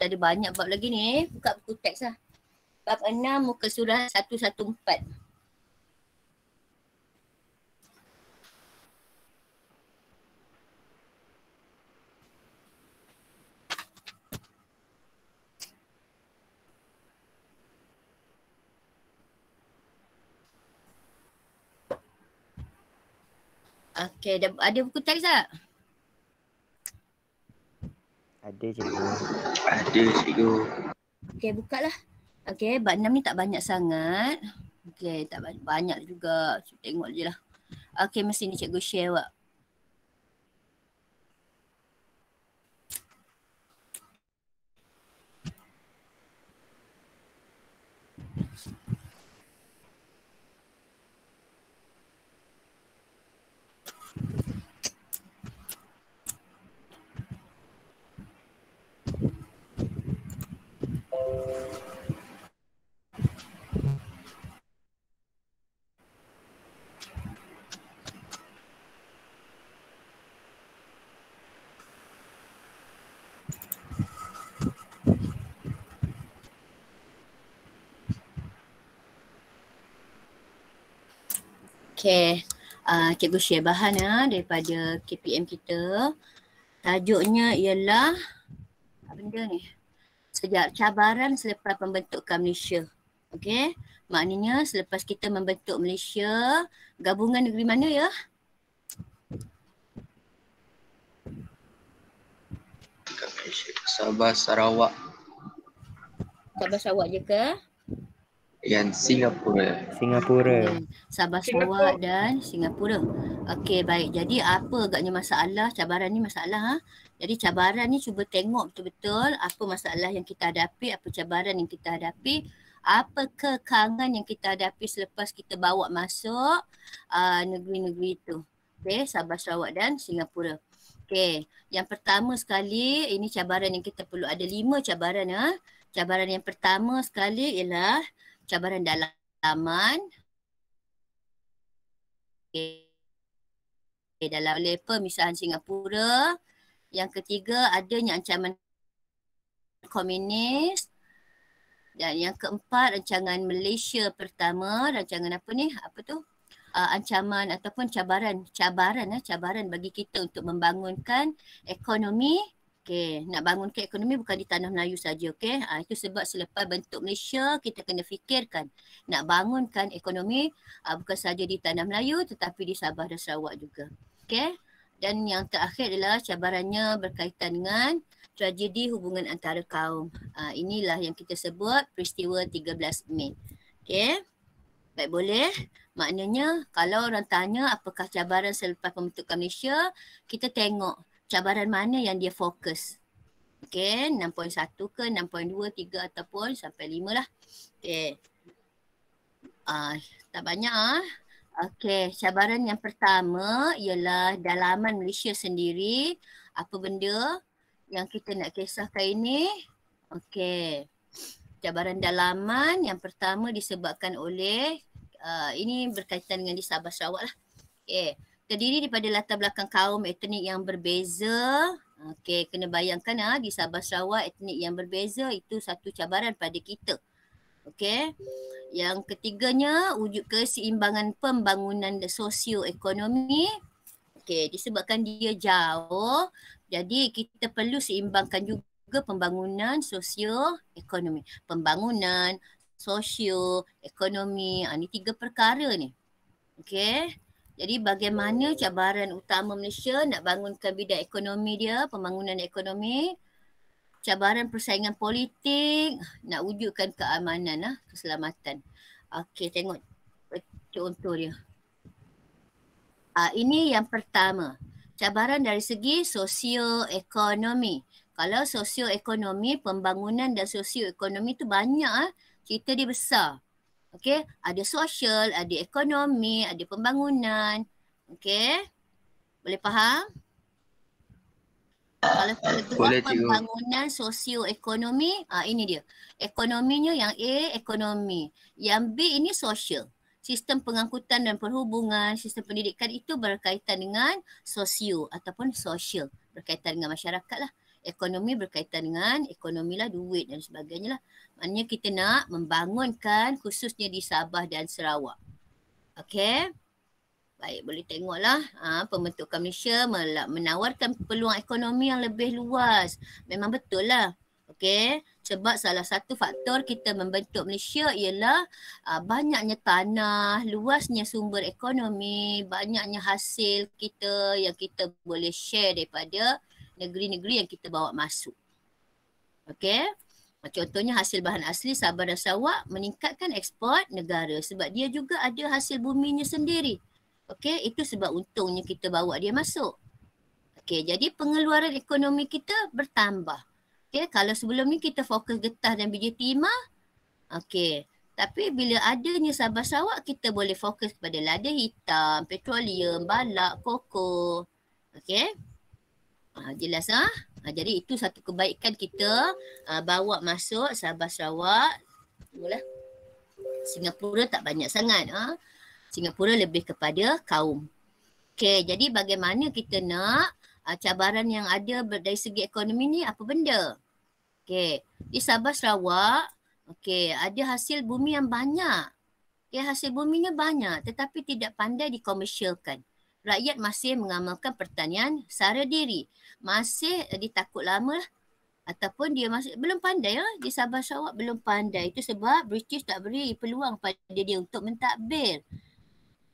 kita ada banyak bab lagi ni. Buka buku teks lah. Bab 6 muka surah 114. Okey, ada buku teks tak? Ada cikgu. Ada cikgu. Okey, bukalah. Okey, bab 6 ni tak banyak sangat. Okey, tak banyak juga. Tengok je lah. Okey, mesti ni cikgu share awak. Okay, cikgu share bahan daripada KPM kita. Tajuknya ialah apa benda ni? Cabaran selepas pembentukan Malaysia. Okay, maknanya selepas kita membentuk Malaysia, gabungan negeri mana ya? Sabah, Sarawak. Sabah Sarawak je ke? Yang Singapura. Sabah Sarawak dan Singapura. Okey, baik. Jadi apa agaknya masalah, cabaran ni masalah. Jadi cabaran ni cuba tengok betul-betul apa masalah yang kita hadapi, apa cabaran yang kita hadapi, apa kekangan yang kita hadapi selepas kita bawa masuk negeri-negeri itu. Okey, Sabah Sarawak dan Singapura. Okey, yang pertama sekali ini cabaran yang kita perlu, ada 5 cabaran. Cabaran yang pertama sekali ialah cabaran dalaman. Dalam oleh pemisahan Singapura. Yang ketiga adanya ancaman komunis. Dan yang keempat rancangan Malaysia pertama. Rancangan apa ni? Apa tu? Ancaman ataupun cabaran bagi kita untuk membangunkan ekonomi. Okey, nak bangunkan ekonomi bukan di tanah Melayu saja, okey. Itu sebab selepas bentuk Malaysia kita kena fikirkan nak bangunkan ekonomi bukan saja di tanah Melayu tetapi di Sabah dan Sarawak juga. Okey. Dan yang terakhir adalah cabarannya berkaitan dengan tragedi hubungan antara kaum. Inilah yang kita sebut peristiwa 13 Mei. Okey. Baik, boleh. Maknanya kalau orang tanya apakah cabaran selepas pembentukan Malaysia, kita tengok cabaran mana yang dia fokus. Okey, 6.1 ke, 6.2, 3 ataupun sampai 5 lah. Okey. Tak banyak Okey, cabaran yang pertama ialah dalaman Malaysia sendiri. Apa benda yang kita nak kisahkan ini? Okey. Cabaran dalaman yang pertama disebabkan oleh ini berkaitan dengan di Sabah Sarawak lah. Okey. Terdiri daripada latar belakang kaum etnik yang berbeza. Okey, kena bayangkan di Sabah Sarawak etnik yang berbeza itu satu cabaran pada kita. Okey. Yang ketiganya wujud keseimbangan pembangunan sosioekonomi. Okey, disebabkan dia jauh, jadi kita perlu seimbangkan juga pembangunan sosioekonomi. Pembangunan sosioekonomi, ni 3 perkara ni. Okey. Jadi bagaimana cabaran utama Malaysia nak bangunkan bidang ekonomi dia, pembangunan ekonomi, cabaran persaingan politik, nak wujudkan keamanan, keselamatan. Okey, tengok contoh dia. Ini yang pertama. Cabaran dari segi sosioekonomi. Kalau sosioekonomi, pembangunan dan sosioekonomi tu banyak, cerita dia besar. Okey, ada sosial, ada ekonomi, ada pembangunan. Okey, boleh faham? Kalau kita pembangunan sosioekonomi, ini dia. Ekonominya yang A, ekonomi. Yang B ini sosial. Sistem pengangkutan dan perhubungan, sistem pendidikan itu berkaitan dengan sosio ataupun sosial. Berkaitan dengan masyarakat lah. Ekonomi berkaitan dengan ekonomi lah, duit dan sebagainya lah. Maknanya kita nak membangunkan khususnya di Sabah dan Sarawak. Okey. Baik, boleh tengoklah pembentukan Malaysia menawarkan peluang ekonomi yang lebih luas. Memang betul lah. Okey, sebab salah satu faktor kita membentuk Malaysia ialah banyaknya tanah, luasnya sumber ekonomi, banyaknya hasil kita yang kita boleh share daripada negeri-negeri yang kita bawa masuk. Okey. Contohnya hasil bahan asli Sabah dan Sarawak meningkatkan ekspor negara sebab dia juga ada hasil buminya sendiri. Okey, itu sebab untungnya kita bawa dia masuk. Okey, jadi pengeluaran ekonomi kita bertambah. Okey, kalau sebelum ni kita fokus getah dan biji timah, okey. Tapi bila adanya Sabah Sarawak, kita boleh fokus kepada lada hitam, petroleum, balak, koko. Okey. Jelas jadi itu satu kebaikan kita bawa masuk Sabah Sarawak. Mula Singapura tak banyak sangat. Singapura lebih kepada kaum. Okey, jadi bagaimana kita nak cabaran yang ada dari segi ekonomi ni apa benda? Okey, di Sabah Sarawak, okey, ada hasil bumi yang banyak. Okey, hasil buminya banyak tetapi tidak pandai dikomersialkan. Rakyat masih mengamalkan pertanian sara diri. Masih ditakut lama ataupun dia masih belum pandai di Sabah Sarawak belum pandai. Itu sebab British tak beri peluang pada dia untuk mentadbir.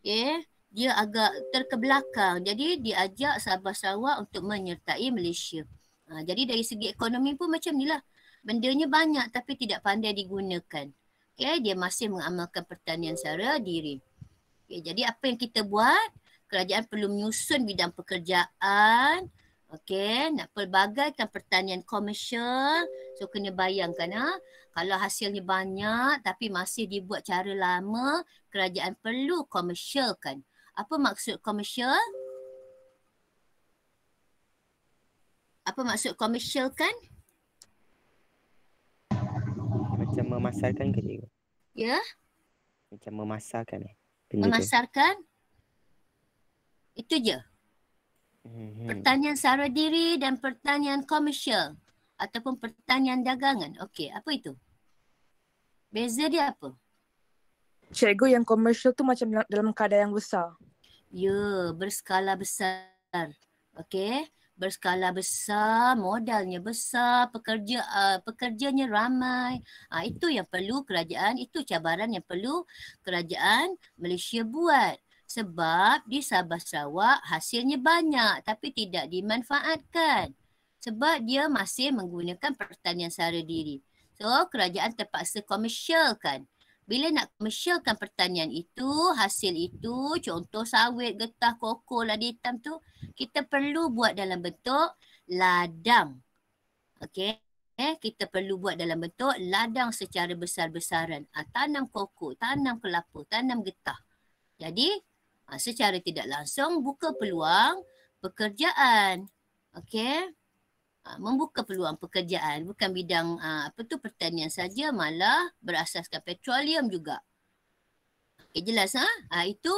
Okay. Dia agak terkebelakang. Jadi dia ajak Sabah Sarawak untuk menyertai Malaysia. Jadi dari segi ekonomi pun macam ni lah. Bendanya banyak tapi tidak pandai digunakan. Okay. Dia masih mengamalkan pertanian sara diri. Okay. Jadi apa yang kita buat? Kerajaan perlu menyusun bidang pekerjaan. Okey, nak pelbagaikan pertanian komersial. So kena bayangkan kalau hasilnya banyak tapi masih dibuat cara lama, kerajaan perlu komersialkan. Apa maksud komersial? Apa maksud komersialkan? Macam memasarkan ke cikgu? Ya? Macam memasarkan benda memasarkan? Itu je. Pertanian sara diri dan pertanian komersial ataupun pertanian dagangan. Okey, apa itu? Beza dia apa? Cikgu, yang komersial tu macam dalam kadar yang besar. Ya, berskala besar. Okey, berskala besar, modalnya besar, pekerjanya ramai. Itu yang perlu kerajaan, itu cabaran yang perlu kerajaan Malaysia buat. Sebab di Sabah Sarawak hasilnya banyak tapi tidak dimanfaatkan. Sebab dia masih menggunakan pertanian sara diri. So, kerajaan terpaksa komersialkan. Bila nak komersialkan pertanian itu, hasil itu, contoh sawit, getah, koko, lada hitam tu, kita perlu buat dalam bentuk ladang. Okey. Kita perlu buat dalam bentuk ladang secara besar-besaran. Tanam koko, tanam kelapa, tanam getah. Jadi, secara tidak langsung buka peluang pekerjaan. Okey. Membuka peluang pekerjaan, bukan bidang pertanian saja, malah berasaskan petroleum juga. Okay, jelas itu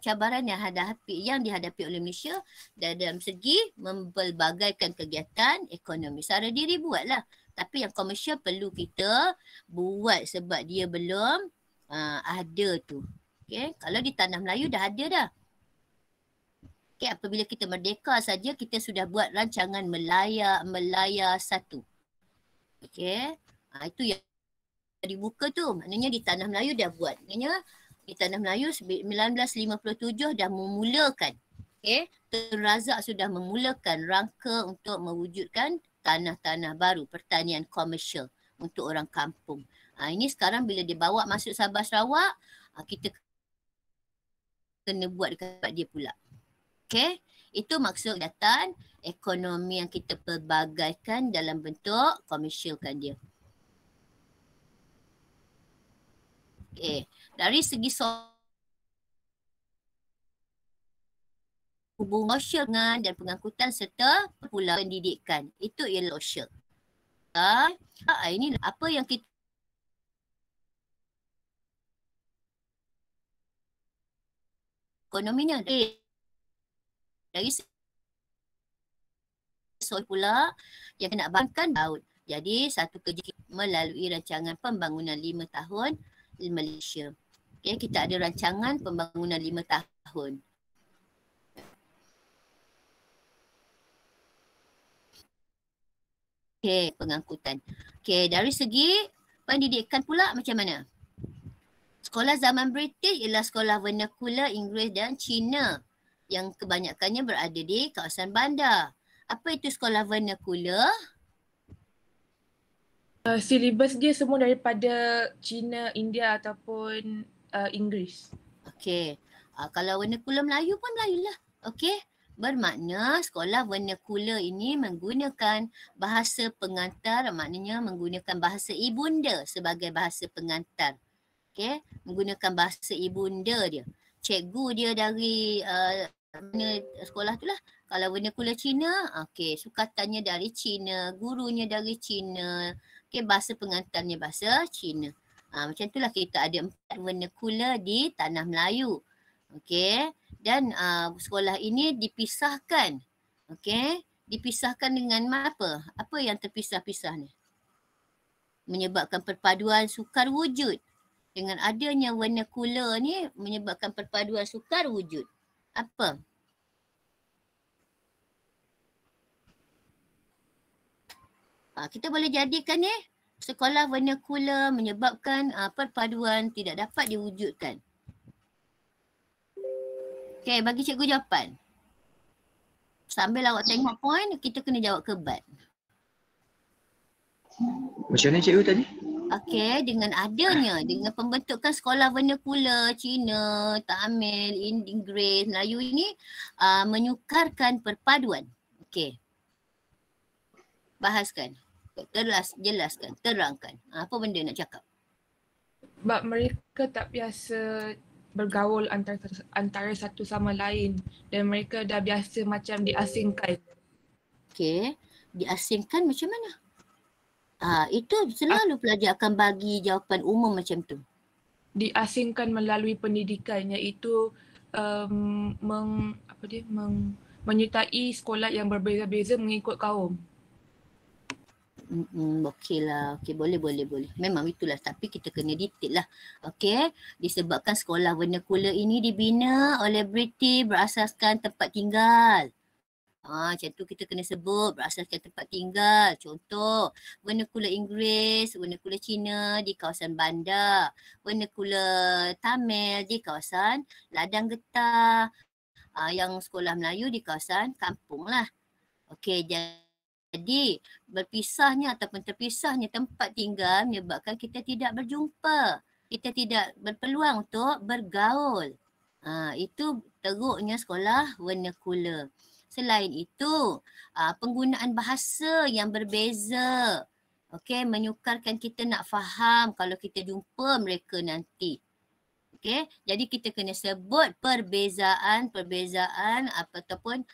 cabaran yang dihadapi oleh Malaysia dalam segi mempelbagaikan kegiatan ekonomi. Sara diri buatlah, tapi yang komersial perlu kita buat sebab dia belum ada tu. Okay, kalau di tanah Melayu dah ada dah. Okay, apabila kita merdeka saja, kita sudah buat rancangan Melaya 1. Okay, itu yang dibuka tu. Maknanya di Tanah Melayu dah buat. Maknanya di Tanah Melayu 1957 dah memulakan. Okay, Tun Razak sudah memulakan rangka untuk mewujudkan tanah-tanah baru, pertanian komersial untuk orang kampung. Ini sekarang bila dibawa masuk Sabah Sarawak, kita kena buat dekat dia pula. Okay, itu maksud kegiatan ekonomi yang kita pelbagaikan dalam bentuk komersialkan dia. Okay, dari segi hubungan sosial dan pengangkutan serta pula pendidikan, itu ialah sosial. Ini apa yang kita ekonominya dari soil pula yang nak bangunkan laut. Jadi satu kerja melalui rancangan pembangunan 5 tahun Malaysia. Okay, kita ada rancangan pembangunan 5 tahun. Okay, pengangkutan. Okay, dari segi pendidikan pula macam mana? Sekolah zaman British ialah sekolah vernacular Inggeris dan Cina yang kebanyakannya berada di kawasan bandar. Apa itu sekolah vernacular? Silibus dia semua daripada Cina, India ataupun Inggeris. Okey. Kalau vernacular Melayu pun Melayu lah. Okey. Bermakna sekolah vernacular ini menggunakan bahasa pengantar, maknanya menggunakan bahasa ibunda sebagai bahasa pengantar. Okey. Menggunakan bahasa ibunda dia. Cikgu dia dari mana sekolah tu lah. Kalau vernacular Cina, okey, sukatannya dari Cina, gurunya dari Cina. Okey, bahasa pengantarnya bahasa Cina. Macam itulah kita ada 4 vernacular di tanah Melayu. Okey, dan sekolah ini dipisahkan. Okey, dipisahkan dengan apa? Apa yang terpisah-pisah ni? Menyebabkan perpaduan sukar wujud. Dengan adanya vernacular ni menyebabkan perpaduan sukar wujud. Apa? Kita boleh jadikan ni sekolah vernacular menyebabkan perpaduan tidak dapat diwujudkan. Okey, bagi cikgu jawapan. Sambil awak tengok point, kita kena jawab kebat. Macam mana cikgu tadi? Okey, dengan pembentukan sekolah vernacular Cina, Tamil, Inggeris, Melayu ini menyukarkan perpaduan. Okey. Bahaskan. Jelaskan, terangkan. Apa benda nak cakap? Sebab mereka tak biasa bergaul antara satu sama lain dan mereka dah biasa macam diasingkan. Okey, diasingkan macam mana? Itu selalu pelajar akan bagi jawapan umum macam tu. Diasingkan melalui pendidikan iaitu menyertai sekolah yang berbeza-beza mengikut kaum. Okeylah. Okey, boleh. Memang itulah, tapi kita kena detail lah. Okey, disebabkan sekolah vernacular ini dibina oleh British berasaskan tempat tinggal. Macam tu kita kena sebut berasaskan tempat tinggal. Contoh, vernacular Inggeris, vernacular Cina di kawasan bandar, vernacular Tamil di kawasan ladang getah, yang sekolah Melayu di kawasan kampung lah. Okey, jadi berpisahnya ataupun terpisahnya tempat tinggal menyebabkan kita tidak berjumpa. Kita tidak berpeluang untuk bergaul. Itu teruknya sekolah vernacular. Selain itu, penggunaan bahasa yang berbeza. Okey, menyukarkan kita nak faham kalau kita jumpa mereka nanti. Okey, jadi kita kena sebut perbezaan ataupun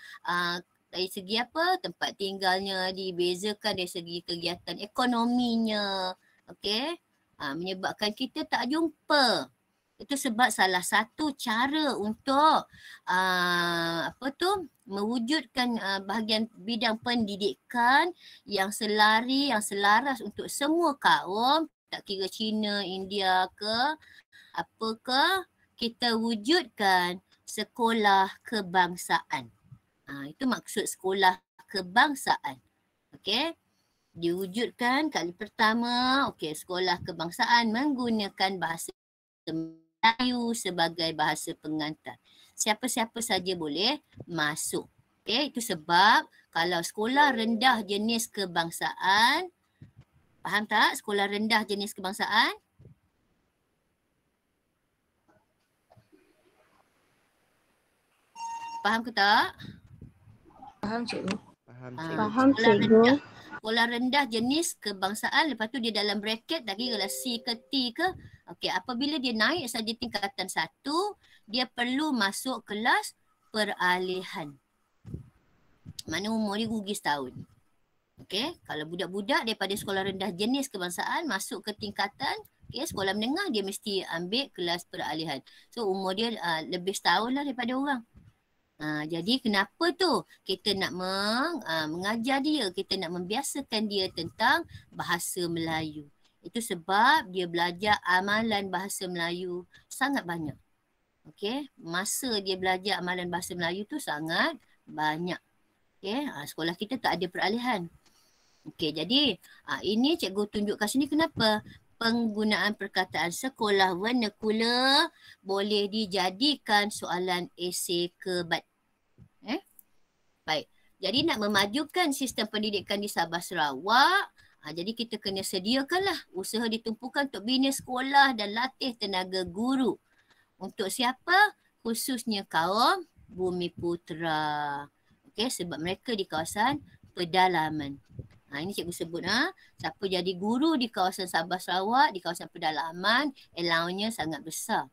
dari segi apa, tempat tinggalnya dibezakan dari segi kegiatan ekonominya. Okey, menyebabkan kita tak jumpa. Itu sebab salah satu cara untuk mewujudkan bahagian bidang pendidikan yang selaras untuk semua kaum, tak kira Cina, India ke apa ke, kita wujudkan sekolah kebangsaan. Itu maksud sekolah kebangsaan. Okey. Diwujudkan kali pertama, sekolah kebangsaan menggunakan bahasa Melayu sebagai bahasa pengantar. Siapa-siapa saja boleh masuk. Okey, itu sebab kalau sekolah rendah jenis kebangsaan, faham tak? Sekolah rendah jenis kebangsaan? Faham ke tak? Faham cikgu? Faham cikgu. Sekolah rendah jenis kebangsaan, lepas tu dia dalam bracket tak kira lah C ke T ke. Okey, apabila dia naik saja tingkatan 1, dia perlu masuk kelas peralihan. Mana umur dia gugis tahun. Okey, kalau budak-budak daripada sekolah rendah jenis kebangsaan masuk ke tingkatan sekolah menengah, dia mesti ambil kelas peralihan. So umur dia lebih setahun lah daripada orang. Jadi kenapa tu kita nak mengajar dia, kita nak membiasakan dia tentang bahasa Melayu. Itu sebab dia belajar amalan bahasa Melayu sangat banyak. Okey, masa dia belajar amalan bahasa Melayu tu sangat banyak. Okey, sekolah kita tak ada peralihan. Okey, jadi ini cikgu tunjuk kat sini kenapa penggunaan perkataan sekolah vernakula boleh dijadikan soalan esei kebat. Baik. Jadi nak memajukan sistem pendidikan di Sabah Sarawak, jadi kita kena sediakanlah usaha ditumpukan untuk bina sekolah dan latih tenaga guru. Untuk siapa? Khususnya kaum Bumiputera. Okey, sebab mereka di kawasan pedalaman. Ini cikgu sebut siapa jadi guru di kawasan Sabah Sarawak, di kawasan pedalaman, allowance-nya sangat besar.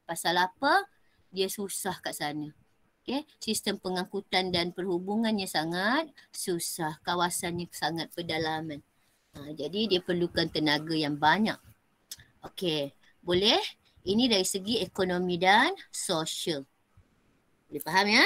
Pasal apa? Dia susah kat sana. Okay. Sistem pengangkutan dan perhubungannya sangat susah. Kawasannya sangat pedalaman. Jadi dia perlukan tenaga yang banyak. Okey, boleh? Ini dari segi ekonomi dan sosial. Boleh faham ya?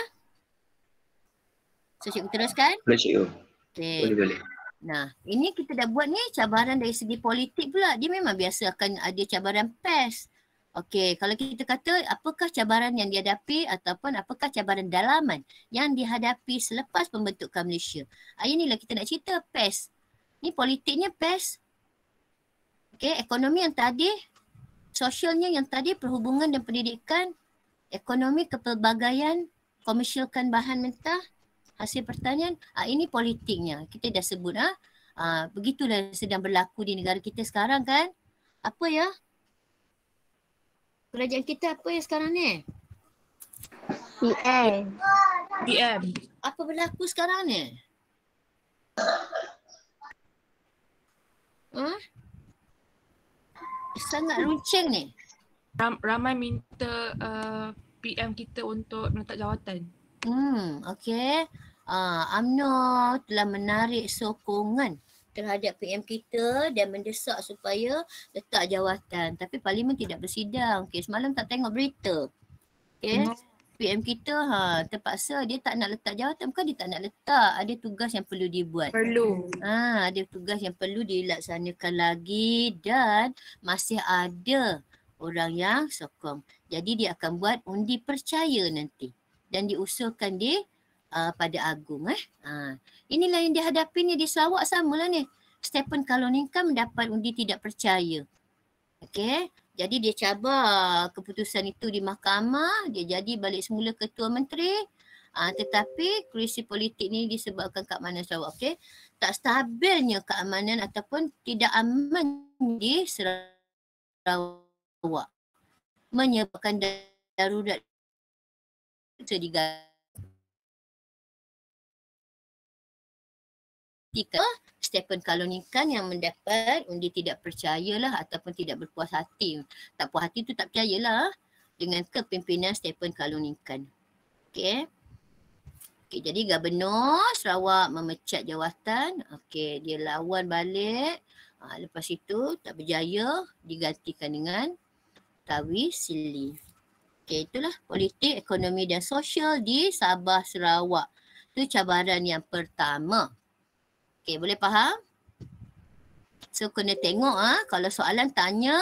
So cikgu teruskan? Boleh cikgu. Okay. Boleh. Nah, ini kita dah buat ni cabaran dari segi politik pula. Dia memang biasa akan ada cabaran PES. Okey, kalau kita kata apakah cabaran yang dihadapi ataupun apakah cabaran dalaman yang dihadapi selepas pembentukan Malaysia. Inilah kita nak cerita PES. Ni politiknya PES. Okey, ekonomi yang tadi, sosialnya yang tadi, perhubungan dan pendidikan, ekonomi kepelbagaian, komersialkan bahan mentah, hasil pertanian, ini politiknya. Kita dah sebut begitulah sedang berlaku di negara kita sekarang kan. Apa ya? Kerajaan kita apa ya sekarang ni? PM. Apa berlaku sekarang ni? Sangat runcing ni. Ramai minta PM kita untuk menetap jawatan. Okey. UMNO telah menarik sokongan terhadap PM kita dan mendesak supaya letak jawatan. Tapi Parlimen tidak bersidang. Okey, semalam tak tengok berita. Okey. PM kita terpaksa dia tak nak letak jawatan. Bukan dia tak nak letak. Ada tugas yang perlu dibuat. Ada tugas yang perlu dilaksanakan lagi dan masih ada orang yang sokong. Jadi dia akan buat undi percaya nanti. Dan diusulkan di pada Agung. Inilah yang dihadapinya di Sarawak samalah ni. Stephen Kaloningkan mendapat undi tidak percaya. Okey. Jadi dia cabar keputusan itu di mahkamah. Dia jadi balik semula ketua menteri. Tetapi krisis politik ni disebabkan keamanan Sarawak. Okey. Tak stabilnya keamanan ataupun tidak aman di Sarawak. Menyebabkan darurat diganti. Stephen Kaloningkan yang mendapat undi tidak percayalah ataupun tidak berpuas hati. Tak puas hati tu tak percayalah dengan kepimpinan Stephen Kaloningkan. Okey. Jadi Gubernur Sarawak memecat jawatan. Okey, dia lawan balik. Lepas itu tak berjaya, digantikan dengan Tawi Sili. Okey, itulah politik, ekonomi dan sosial di Sabah Sarawak. Itu cabaran yang pertama. Okey, boleh faham? So kena tengok kalau soalan tanya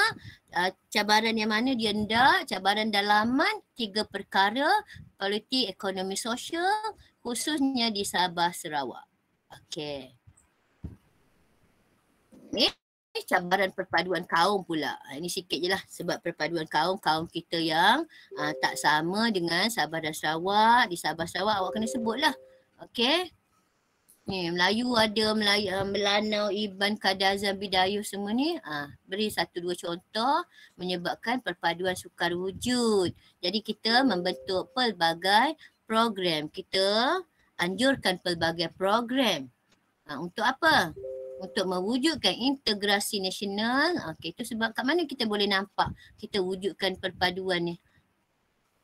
cabaran yang mana dia hendak, cabaran dalaman, 3 perkara, politik, ekonomi, sosial, khususnya di Sabah Sarawak. Okey. Ni cabaran perpaduan kaum pula. Ini sikit je lah sebab perpaduan kaum kita yang tak sama dengan Sabah dan Sarawak. Di Sabah Sarawak awak kena sebutlah. Okey. Ni Melayu ada, Melanau, Iban, Kadazan, Bidayuh semua ni. Beri 1-2 contoh menyebabkan perpaduan sukar wujud. Jadi kita membentuk pelbagai program. Kita anjurkan pelbagai program. Untuk apa? Untuk mewujudkan integrasi nasional. Okey, itu sebab kat mana kita boleh nampak kita wujudkan perpaduan ni.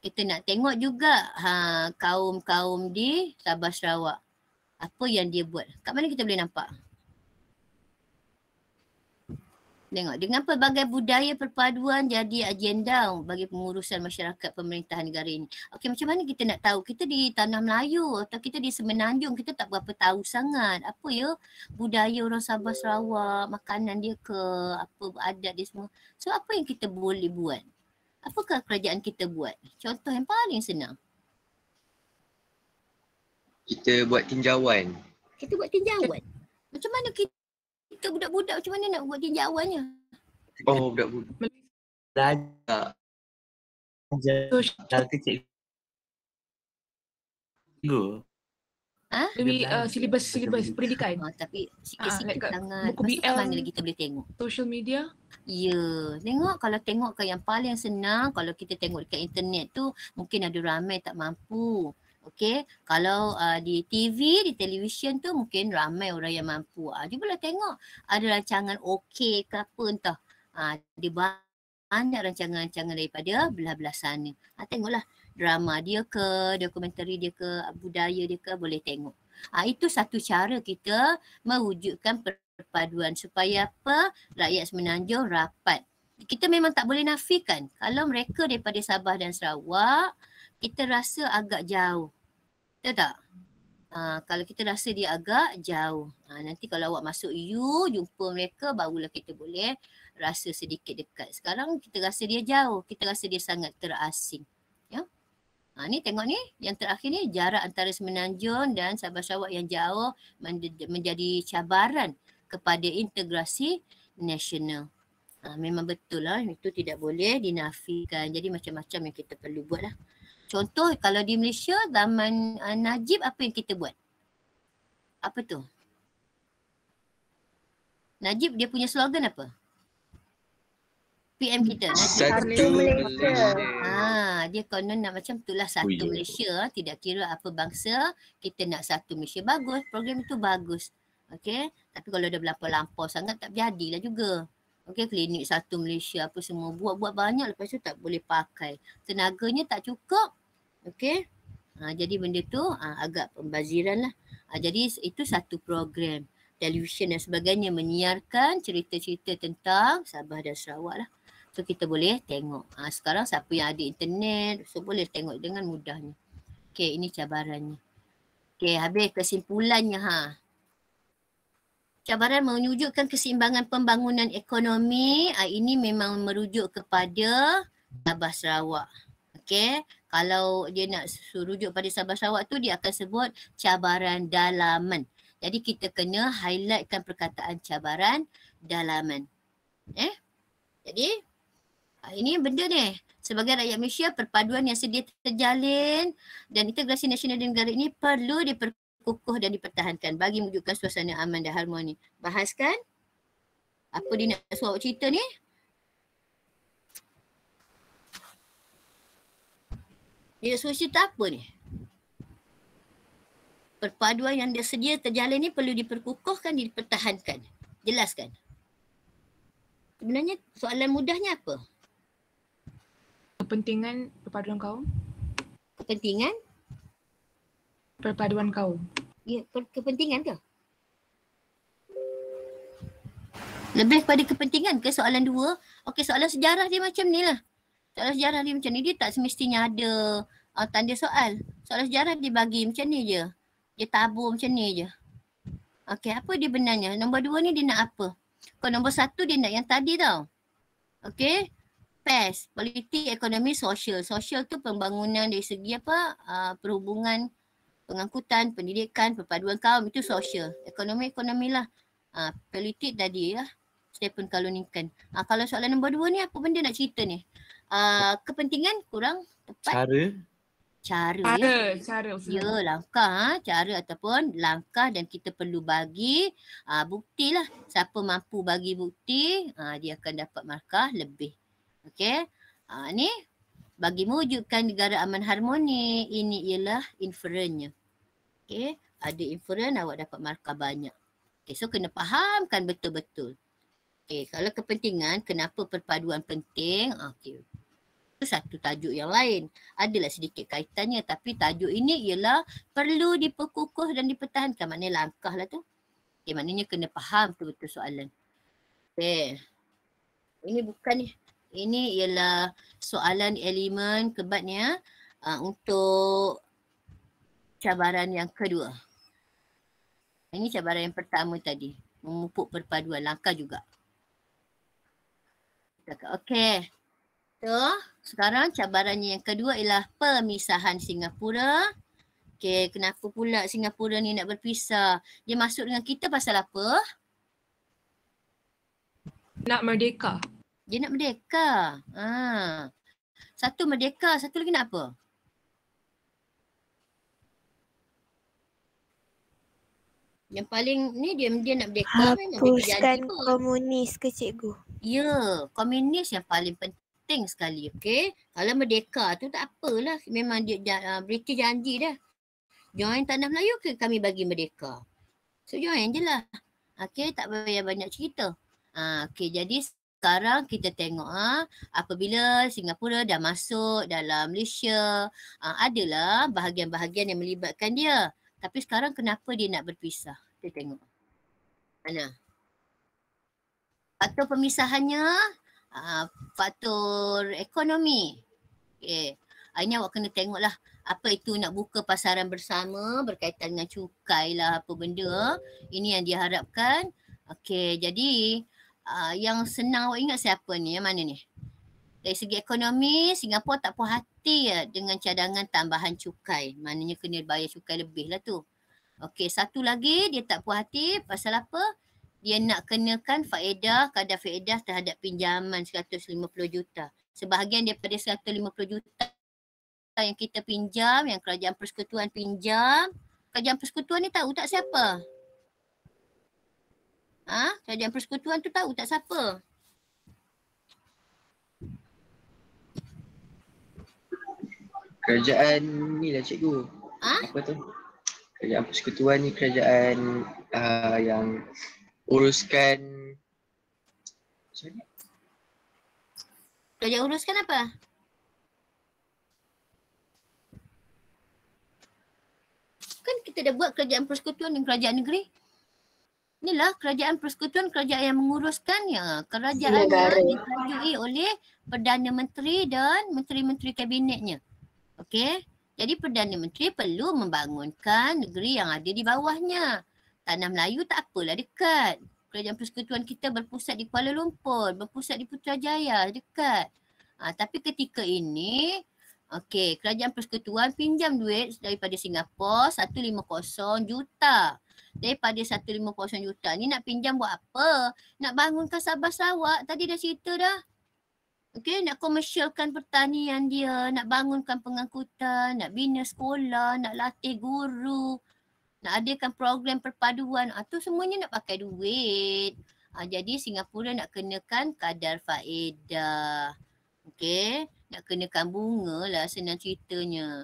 Kita nak tengok juga kaum-kaum di Sabah Sarawak. Apa yang dia buat? Kat mana kita boleh nampak? Tengok, dengan pelbagai budaya perpaduan jadi agenda bagi pengurusan masyarakat pemerintahan negara ini. Okey, macam mana kita nak tahu? Kita di Tanah Melayu atau kita di Semenanjung, kita tak berapa tahu sangat. Apa ya budaya orang Sabah Sarawak, makanan dia ke, apa adat dia semua. So, apa yang kita boleh buat? Apakah kerajaan kita buat? Contoh yang paling senang. Kita buat tinjauan. Kita buat tinjauan. Macam mana kita budak-budak macam mana nak buat tinjauannya? Oh, budak-budak. Belajar. Belajar kecil. Go. Lebih silibus pendidikan. Tapi sikit-sikit like sangat. buku Lepas tu kat BL, mana lagi kita boleh tengok? social media. Ya, tengok kalau tengok ke yang paling senang, kalau kita tengok dekat internet tu mungkin ada ramai tak mampu. Okey, kalau di TV, di televisyen tu mungkin ramai orang yang mampu. Dia boleh tengok ada rancangan okey ke apa entah. Dia banyak rancangan-rancangan daripada belah-belah sana. Tengoklah drama dia ke, dokumentari dia ke, budaya dia ke, boleh tengok. Itu satu cara kita mewujudkan perpaduan supaya apa? Rakyat Semenanjung rapat. Kita memang tak boleh nafikan kalau mereka daripada Sabah dan Sarawak, kita rasa agak jauh. Betul tak? Kalau kita rasa dia agak jauh. Nanti kalau awak masuk EU, jumpa mereka, barulah kita boleh rasa sedikit dekat. Sekarang kita rasa dia jauh. Kita rasa dia sangat terasing. Ya? Ni tengok ni, yang terakhir ni jarak antara Semenanjung dan Sabah Sarawak yang jauh menjadi cabaran kepada integrasi nasional. Memang betul lah, itu tidak boleh dinafikan. Jadi macam-macam yang kita perlu buat lah. Contoh kalau di Malaysia zaman Najib apa yang kita buat? Apa tu? Najib dia punya slogan apa? PM kita. Satu Malaysia. Dia konon nak macam itulah satu Malaysia. Tidak kira apa bangsa, kita nak satu Malaysia. Bagus, program itu bagus. Okey, tapi kalau dah berlampau-lampau sangat tak jadilah juga. Okey, klinik satu Malaysia apa semua. Buat-buat banyak lepas tu tak boleh pakai. Tenaganya tak cukup. Okey. Jadi benda tu agak pembaziran lah. Jadi itu satu program. Televisyen dan sebagainya menyiarkan cerita-cerita tentang Sabah dan Sarawak lah. So kita boleh tengok. Sekarang siapa yang ada internet, so boleh tengok dengan mudahnya. Okey, ini cabarannya. Okey, habis kesimpulannya Cabaran mewujudkan keseimbangan pembangunan ekonomi, ini memang merujuk kepada Sabah Sarawak. Okey, kalau dia nak rujuk pada Sabah Sarawak tu dia akan sebut cabaran dalaman. Jadi kita kena highlightkan perkataan cabaran dalaman. Jadi ini benda ni. Sebagai rakyat Malaysia, perpaduan yang sedia terjalin dan integrasi nasional di negara ini perlu diperkukuh dan dipertahankan bagi mewujudkan suasana aman dan harmoni. Bahaskan apa dia nak suruh awak cerita ni? Dia suruh cerita apa ni? Perpaduan yang dia sedia terjalin ni perlu diperkukuhkan, dipertahankan. Jelaskan. Sebenarnya soalan mudahnya apa? Kepentingan perpaduan kaum. Kepentingan? Perpaduan kaum. Ya, kepentingan ke? Lebih kepada kepentingan ke soalan dua? Okey, soalan sejarah dia macam ni lah. Soalan sejarah dia macam ni, dia tak semestinya ada tanda soal. Soalan sejarah dia bagi macam ni je. Dia tabur macam ni je. Okey, apa dia benarnya? Nombor dua ni dia nak apa? Kalau nombor satu dia nak yang tadi tau. Okey, PES, politik, ekonomi, sosial. Sosial tu pembangunan dari segi apa? Perhubungan, pengangkutan, pendidikan, perpaduan kaum, itu sosial. Ekonomi lah. Politik tadi lah. Stephen Kalunikan. Kalau soalan nombor dua ni apa benda nak cerita ni? Kepentingan kurang tepat. Cara ya, langkah cara ataupun langkah dan kita perlu bagi bukti lah. Siapa mampu bagi bukti, dia akan dapat markah lebih. Okey. Ni bagi mewujudkan negara aman harmoni, ini ialah inferennya. Okey, ada inferen awak dapat markah banyak. Okey, so kena fahamkan betul-betul. Okey, kalau kepentingan kenapa perpaduan penting? Okey. Itu satu tajuk yang lain. Adalah sedikit kaitannya tapi tajuk ini ialah perlu diperkukuh dan dipertahankan. Maknanya langkah lah tu. Okay, maknanya kena faham betul-betul soalan. Okay. Ini bukan ni. Ini ialah soalan elemen kebatnya untuk cabaran yang kedua. Ini cabaran yang pertama tadi. Memupuk perpaduan langkah juga. Okey. So, sekarang cabarannya yang kedua ialah pemisahan Singapura. Okey, kenapa pula Singapura ni nak berpisah? Dia masuk dengan kita pasal apa? Nak merdeka. Dia nak merdeka. Satu merdeka, satu lagi nak apa? Yang paling ni dia nak merdeka. Hapuskan komunis ke cikgu? Ya, komunis yang paling penting sekali. Okey. Kalau merdeka tu tak apalah. Memang dia British janji dah. Join Tanah Melayu ke kami bagi merdeka. So join je lah. Okey, tak payah banyak cerita. Okey, jadi sekarang kita tengok apabila Singapura dah masuk dalam Malaysia, adalah bahagian-bahagian yang melibatkan dia. Tapi sekarang kenapa dia nak berpisah? Kita tengok. Mana? Faktor pemisahannya, faktor ekonomi. Okay. Ini awak kena tengoklah apa itu nak buka pasaran bersama berkaitan dengan cukai lah apa benda. Ini yang diharapkan. Okey, jadi yang senang awak ingat siapa ni? Yang mana ni? Dari segi ekonomi, Singapura tak puas hati dengan cadangan tambahan cukai. Maknanya kena bayar cukai lebih lah tu. Okey, satu lagi dia tak puas hati pasal apa? Dia nak kenakan faedah, kadar faedah terhadap pinjaman 150 juta. Sebahagian daripada 150 juta yang kita pinjam, yang kerajaan persekutuan pinjam. Kerajaan persekutuan ni tahu tak siapa? Kerajaan persekutuan tu tahu tak siapa? Kerajaan ni lah cikgu. Apa tu? Kerajaan persekutuan ni kerajaan yang uruskan macam mana? Kerajaan uruskan apa? Kan kita dah buat kerajaan persekutuan dan kerajaan negeri. Inilah kerajaan persekutuan, kerajaan yang menguruskannya. Kerajaan yang ditajui oleh Perdana Menteri dan menteri-menteri kabinetnya. Okey. Jadi Perdana Menteri perlu membangunkan negeri yang ada di bawahnya. Tanah Melayu tak apalah dekat. Kerajaan persekutuan kita berpusat di Kuala Lumpur, berpusat di Putrajaya, dekat. Tapi ketika ini, okey, kerajaan persekutuan pinjam duit daripada Singapura 150 juta. Daripada 150 juta ni nak pinjam buat apa? Nak bangunkan Sabah Sarawak, tadi dah cerita dah. Okey, nak komersialkan pertanian dia, nak bangunkan pengangkutan, nak bina sekolah, nak latih guru, nak adakan program perpaduan. Tu semuanya nak pakai duit. Jadi Singapura nak kenakan kadar faedah. Okey, nak kenakan bunga lah senang ceritanya.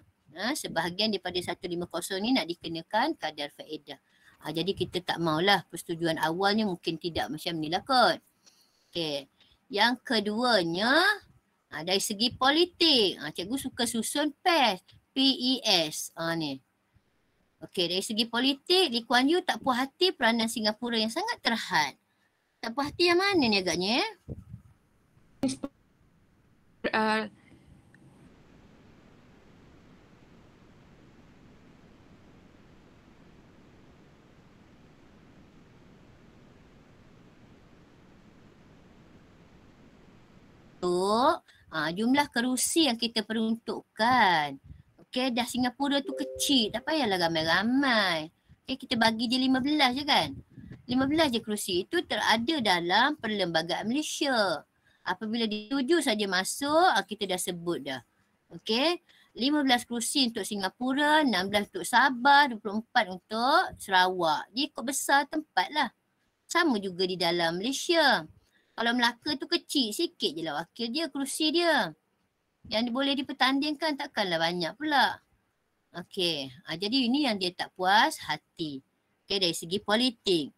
Sebahagian daripada 150 ni nak dikenakan kadar faedah. Jadi kita tak maulah persetujuan awalnya mungkin tidak macam ni lah kot. Okey. Yang keduanya, dari segi politik. Cikgu suka susun PES. PES. Ni. Okey, dari segi politik, Lee Kuan Yew tak puas hati peranan Singapura yang sangat terhad. Tak puas hati yang mana ni agaknya? Jumlah kerusi yang kita peruntukkan. Okey, dah Singapura tu kecil, tak payahlah ramai-ramai. Okey, kita bagi je 15 je kan. 15 je kerusi itu terada dalam Perlembagaan Malaysia. Apabila dituju saja masuk, kita dah sebut dah. Okey, 15 kerusi untuk Singapura, 16 untuk Sabah, 24 untuk Sarawak. Dia ikut besar tempat lah. Sama juga di dalam Malaysia. Kalau Melaka tu kecil sikit je lah wakil dia, kerusi dia. Yang boleh dipertandingkan takkanlah banyak pula. Okey, jadi ini yang dia tak puas hati. Okey, dari segi politik.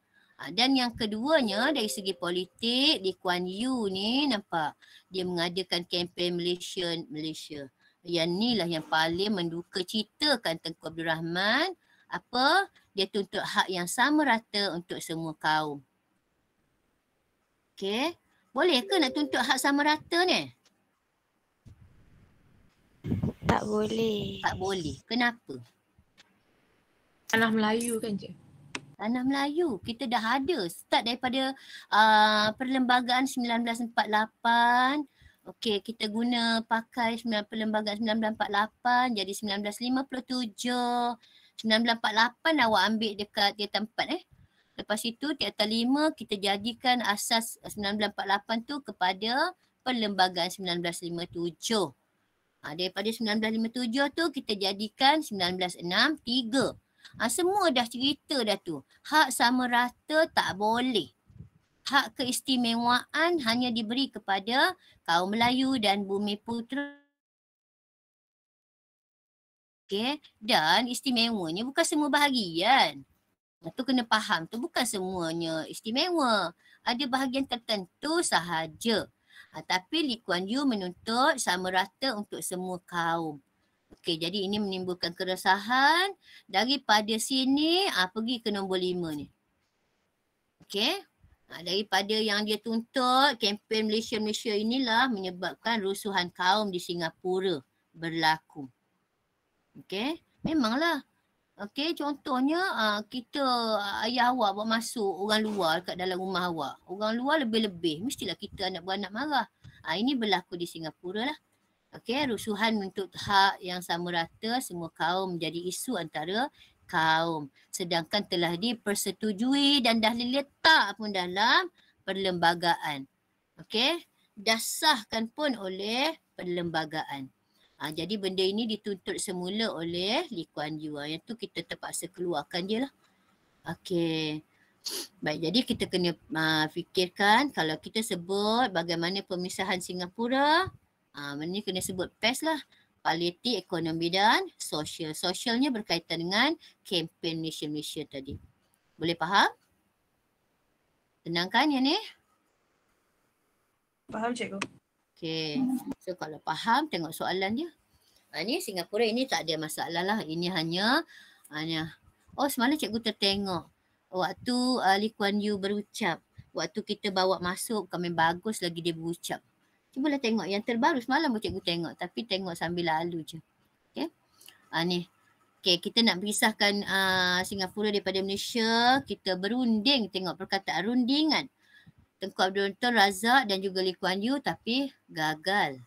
Dan yang keduanya dari segi politik, Lee Kuan Yew ni nampak dia mengadakan kempen Malaysia. Yang ni lah yang paling menduka citakan Tengku Abdul Rahman. Apa? Dia tuntut hak yang sama rata untuk semua kaum. Okey. Boleh ke nak tuntut hak sama rata ni? Tak boleh. Tak boleh. Kenapa? Tanah Melayu kan je. Tanah Melayu. Kita dah ada. Start daripada perlembagaan 1948. Okey, kita guna pakai perlembagaan 1948 jadi 1957. 1948 awak ambil dekat tiada 4 Lepas itu tiada 5 kita jadikan asas 1948 tu kepada perlembagaan 1957. Daripada 1957 tu kita jadikan 1963. Semua dah cerita dah tu. Hak sama rata tak boleh. Hak keistimewaan hanya diberi kepada kaum Melayu dan Bumiputera. Okay. Dan istimewanya bukan semua bahagian. Tu kena faham, tu bukan semuanya istimewa. Ada bahagian tertentu sahaja. Tapi Lee Kuan Yew menuntut sama rata untuk semua kaum. Okey, jadi ini menimbulkan keresahan. Daripada sini pergi ke nombor 5 ni. Okey. Daripada yang dia tuntut, kempen Malaysia inilah menyebabkan rusuhan kaum di Singapura berlaku. Okey, memanglah. Okey, contohnya kita ayah awak buat masuk orang luar kat dalam rumah awak. Orang luar lebih-lebih. Mestilah kita anak beranak marah. Ini berlaku di Singapura lah. Okey, rusuhan untuk hak yang sama rata semua kaum menjadi isu antara kaum. Sedangkan telah dipersetujui dan dah diletak pun dalam perlembagaan. Okey, dah sahkan pun oleh perlembagaan. Jadi benda ini dituntut semula oleh Lee Kuan Yew. Yang tu kita terpaksa keluarkan je lah. Okey. Baik, jadi kita kena fikirkan kalau kita sebut bagaimana pemisahan Singapura. Ini kena sebut PES lah. Politik, ekonomi dan sosial. Sosialnya berkaitan dengan kempen Malaysia tadi. Boleh faham? Tenang kan yang ni? Faham cikgu? Okay. So kalau faham tengok soalan dia. Ni Singapura ini tak ada masalah lah. Ini hanya semalam cikgu tertengok. Waktu Lee Kuan Yew berucap. Waktu kita bawa masuk kami bagus lagi dia berucap. Cubalah tengok yang terbaru semalam pun cikgu tengok. Tapi tengok sambil lalu je. Okay. Ni. Okay, kita nak pisahkan Singapura daripada Malaysia. Kita berunding tengok perkataan rundingan. Tengku Abdul Razak dan juga Lee Kuan Yew tapi gagal.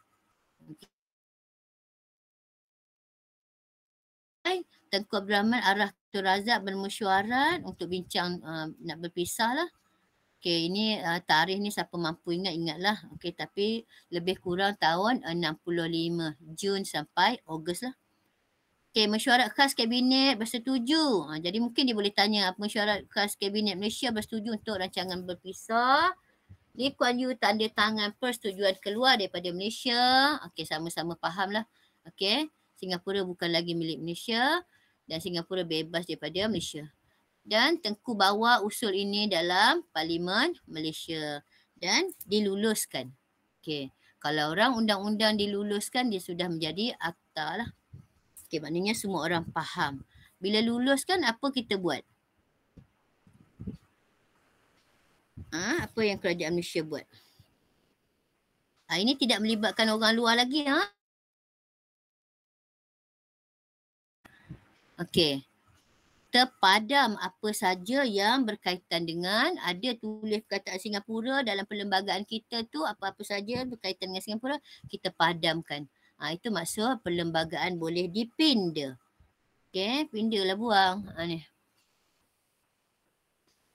Tengku Abdul Rahman arah Dr. Razak bermesyuarat untuk bincang nak berpisah lah. Okay, ini tarikh ni siapa mampu ingatlah. Okay, tapi lebih kurang tahun 65 Jun sampai Ogos lah. Okay, mesyuarat khas kabinet bersetuju. Jadi mungkin dia boleh tanya apa mesyuarat khas kabinet Malaysia bersetuju untuk rancangan berpisah. Lee Kuan Yew tanda tangan persetujuan keluar daripada Malaysia. Okay, sama-sama faham lah. Okay, Singapura bukan lagi milik Malaysia dan Singapura bebas daripada Malaysia. Dan Tengku bawa usul ini dalam Parlimen Malaysia dan diluluskan. Okay, kalau orang undang-undang diluluskan dia sudah menjadi akta lah. Okay, maknanya semua orang faham. Bila luluskan apa kita buat? Apa yang kerajaan Malaysia buat? Ini tidak melibatkan orang luar lagi. Okey. Terpadam apa saja yang berkaitan dengan ada tulis perkataan Singapura dalam perlembagaan kita tu apa-apa saja berkaitan dengan Singapura kita padamkan. Itu maksud perlembagaan boleh dipinda. Okey, pindalah buang.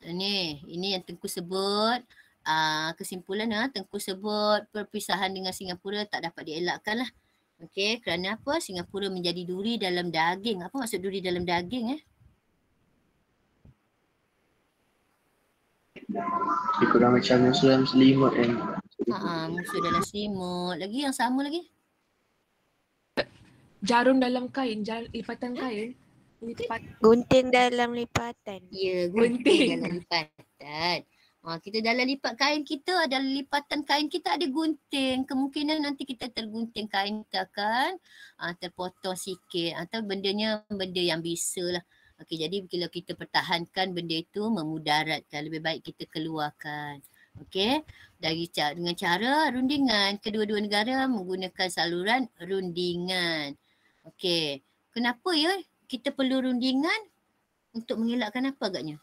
Ini yang Tengku sebut. Kesimpulan Tengku sebut perpisahan dengan Singapura tak dapat dielakkan lah. Okey, kerana apa? Singapura menjadi duri dalam daging. Apa maksud duri dalam daging Kurang macam musuh dalam selimut kan. Musuh dalam selimut. Lagi yang sama lagi? Jarum dalam kain, lipatan kain. Gunting dalam lipatan. Ya, gunting dalam lipatan. Kita dalam lipat kain kita, dalam lipatan kain kita ada gunting. Kemungkinan nanti kita tergunting kain kita akan terpotong sikit atau benda yang bisa lah. Okey, jadi bila kita pertahankan benda itu memudaratkan, lebih baik kita keluarkan. Okey, dengan cara rundingan. Kedua-dua negara menggunakan saluran rundingan. Okey, kenapa ya kita perlu rundingan? Untuk mengelakkan apa agaknya?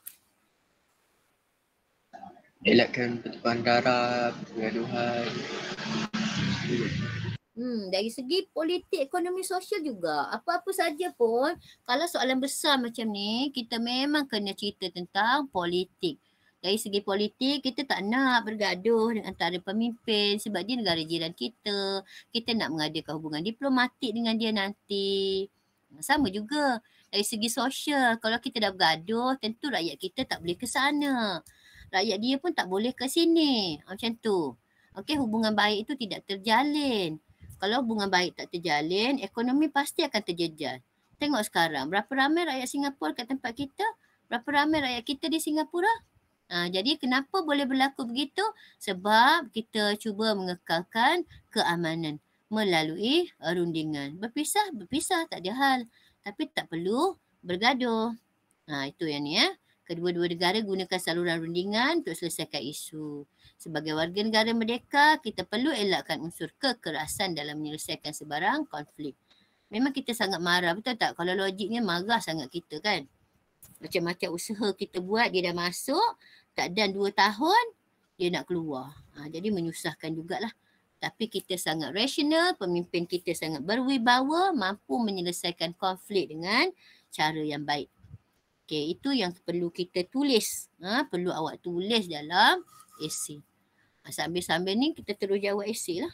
Elakkan pertumpahan darah, pergaduhan. Dari segi politik, ekonomi, sosial juga. Apa-apa saja pun, kalau soalan besar macam ni, kita memang kena cerita tentang politik. Dari segi politik, kita tak nak bergaduh dengan antara pemimpin sebab dia negara jiran kita. Kita nak mengadakan hubungan diplomatik dengan dia nanti. Sama juga dari segi sosial. Kalau kita dah bergaduh, tentu rakyat kita tak boleh ke sana. Rakyat dia pun tak boleh ke sini. Macam tu. Okey, hubungan baik itu tidak terjalin. Kalau hubungan baik tak terjalin, ekonomi pasti akan terjejas. Tengok sekarang, berapa ramai rakyat Singapura kat tempat kita? Berapa ramai rakyat kita di Singapura? Jadi kenapa boleh berlaku begitu? Sebab kita cuba mengekalkan keamanan melalui rundingan. Berpisah tak ada hal. Tapi tak perlu bergaduh. Itu yang ni ya. Kedua-dua negara gunakan saluran rundingan untuk selesaikan isu. Sebagai warga negara merdeka, kita perlu elakkan unsur kekerasan dalam menyelesaikan sebarang konflik. Memang kita sangat marah, betul tak? Kalau logiknya marah sangat kita kan. Macam-macam usaha kita buat, dia dah masuk, tak dan 2 tahun, dia nak keluar. Jadi menyusahkan jugalah. Tapi kita sangat rasional, pemimpin kita sangat berwibawa, mampu menyelesaikan konflik dengan cara yang baik. Okay, itu yang perlu kita tulis. Perlu awak tulis dalam esei. Sambil-sambil ni kita terus jawab esei lah.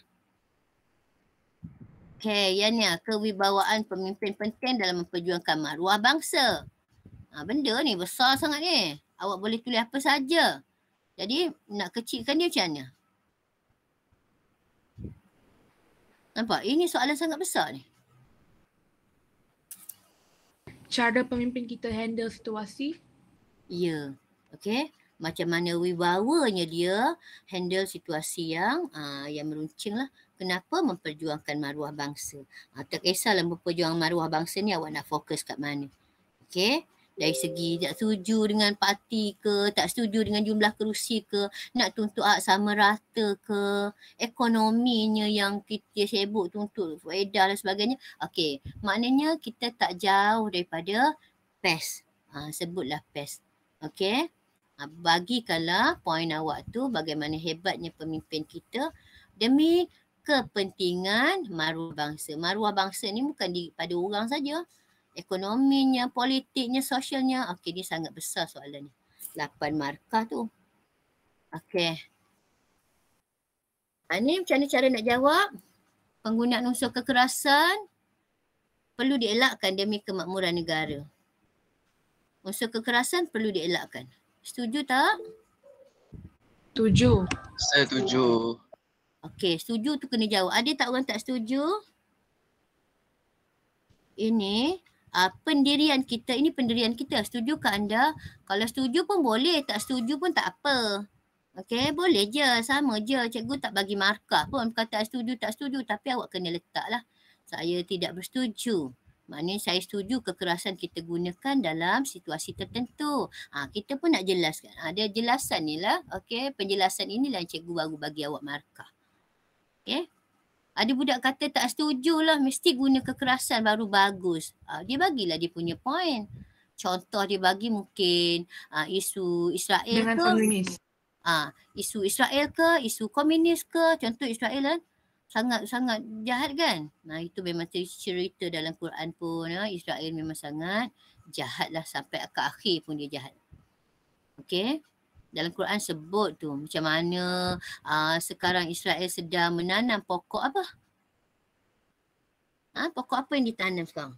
Okay, yang ni kewibawaan pemimpin penting dalam memperjuangkan maruah bangsa. Benda ni besar sangat ni. Awak boleh tulis apa saja. Jadi nak kecilkan dia macam mana? Nampak? Ini soalan sangat besar ni. Cara pemimpin kita handle situasi. Ya. Okay. Macam mana wibawanya dia handle situasi yang meruncing lah. Kenapa memperjuangkan maruah bangsa? Tak kisahlah memperjuangkan maruah bangsa ni awak nak fokus kat mana. Okay. Dari segi tak setuju dengan parti ke, tak setuju dengan jumlah kerusi ke, nak tuntut hak sama rata ke, ekonominya yang kita sibuk tuntut faedah dan sebagainya. Okey, maknanya kita tak jauh daripada PES. Sebutlah PES. Okey. Bagikanlah poin awak tu bagaimana hebatnya pemimpin kita demi kepentingan maruah bangsa. Maruah bangsa ni bukan pada orang saja. Ekonominya, politiknya, sosialnya. Okey, dia sangat besar soalan ni. 8 markah tu. Okey. Ni macam mana cara nak jawab? Penggunaan unsur kekerasan perlu dielakkan demi kemakmuran negara. Unsur kekerasan perlu dielakkan. Setuju tak? Setuju. Setuju. Okey, setuju tu kena jawab. Ada tak orang tak setuju? Ini pendirian kita, ini pendirian kita. Setuju ke anda? Kalau setuju pun boleh, tak setuju pun tak apa. Okey, boleh je, sama je. Cikgu tak bagi markah pun perkataan setuju tak setuju, tapi awak kena letaklah. Saya tidak bersetuju. Maknanya saya setuju kekerasan kita gunakan dalam situasi tertentu. Kita pun nak jelaskan. Ada jelasan ni lah. Okey, penjelasan inilah yang cikgu baru bagi awak markah. Okey. Ada budak kata tak setuju lah, mesti guna kekerasan baru bagus. Dia bagilah dia punya point. Contoh dia bagi mungkin isu Israel dengan ke. komunis. Isu Israel ke, isu komunis ke. Contoh Israel kan sangat-sangat jahat kan. Itu memang cerita dalam Quran pun. Israel memang sangat jahat lah, sampai ke akhir pun dia jahat. Okey. Dalam Quran sebut tu macam mana sekarang Israel sedang menanam pokok apa? Pokok apa yang ditanam sekarang?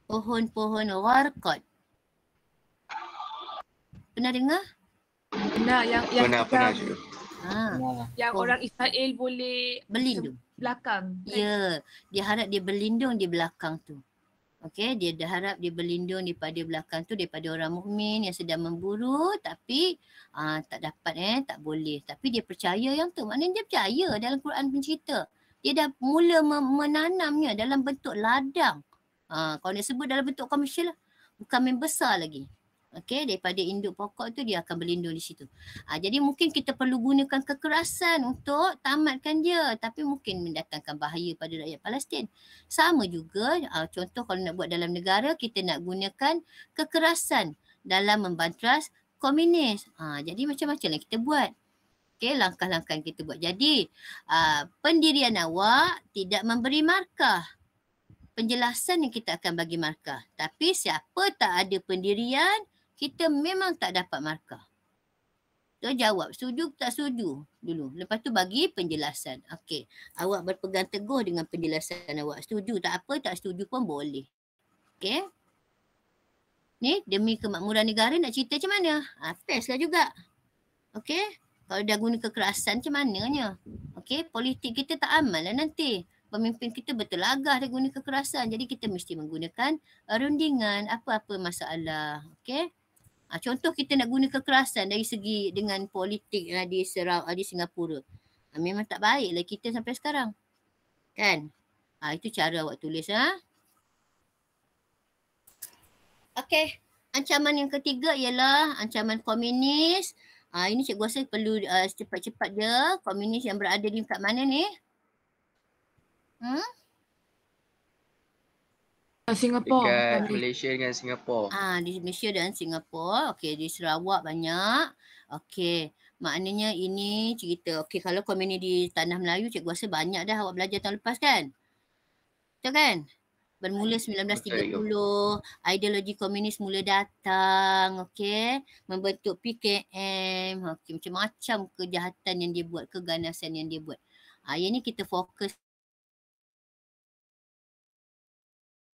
Pohon-pohon gharqad. Pernah dengar? Pernah yang Pernah juga. yang orang Israel boleh Berlindung. belakang. Ya, dia harap dia berlindung di belakang tu. Okey, dia dah harap dia berlindung daripada belakang tu, daripada orang mukmin yang sedang memburu tapi tak dapat tak boleh. Tapi dia percaya yang tu. Maknanya dia percaya dalam Quran pencerita. Dia dah mula menanamnya dalam bentuk ladang. Kalau nak sebut dalam bentuk komersial lah. Bukan membesar lagi. Okey, daripada induk pokok tu dia akan berlindung di situ. Jadi mungkin kita perlu gunakan kekerasan untuk tamatkan dia, tapi mungkin mendatangkan bahaya pada rakyat Palestin. Sama juga contoh kalau nak buat dalam negara, kita nak gunakan kekerasan dalam membantras komunis. Jadi macam-macam lah kita buat. Okey, langkah-langkah yang kita buat. Jadi pendirian awak tidak memberi markah. Penjelasan yang kita akan bagi markah. Tapi siapa tak ada pendirian, kita memang tak dapat markah. So jawab setuju tak setuju dulu. Lepas tu bagi penjelasan. Okey. Awak berpegang teguh dengan penjelasan awak. Setuju tak apa, tak setuju pun boleh. Okey. Ni demi kemakmuran negara nak cerita macam mana? Best lah juga. Okey. Kalau dah guna kekerasan macam mananya? Okey. Politik kita tak aman lah nanti. Pemimpin kita betul agah dia guna kekerasan. Jadi kita mesti menggunakan rundingan apa-apa masalah. Okey. Contoh kita nak guna kekerasan dari segi dengan politik di Singapura. Memang tak baik lah kita sampai sekarang. Kan? Itu cara awak tulis. Okey. Ancaman yang ketiga ialah ancaman komunis. Ini cikgu rasa perlu cepat-cepat dia. Komunis yang berada di kat mana ni? Singapura. Dekat Malaysia dengan Singapura. Di Malaysia dan Singapura. Okey, di Sarawak banyak. Okey, maknanya ini cerita. Okey, kalau komunis di Tanah Melayu, cikgu rasa banyak dah awak belajar tahun lepas kan? Betul kan? Bermula 1930, ideologi komunis mula datang, okey, membentuk PKM, okey, macam-macam kejahatan yang dia buat, keganasan yang dia buat. Yang ni kita fokus.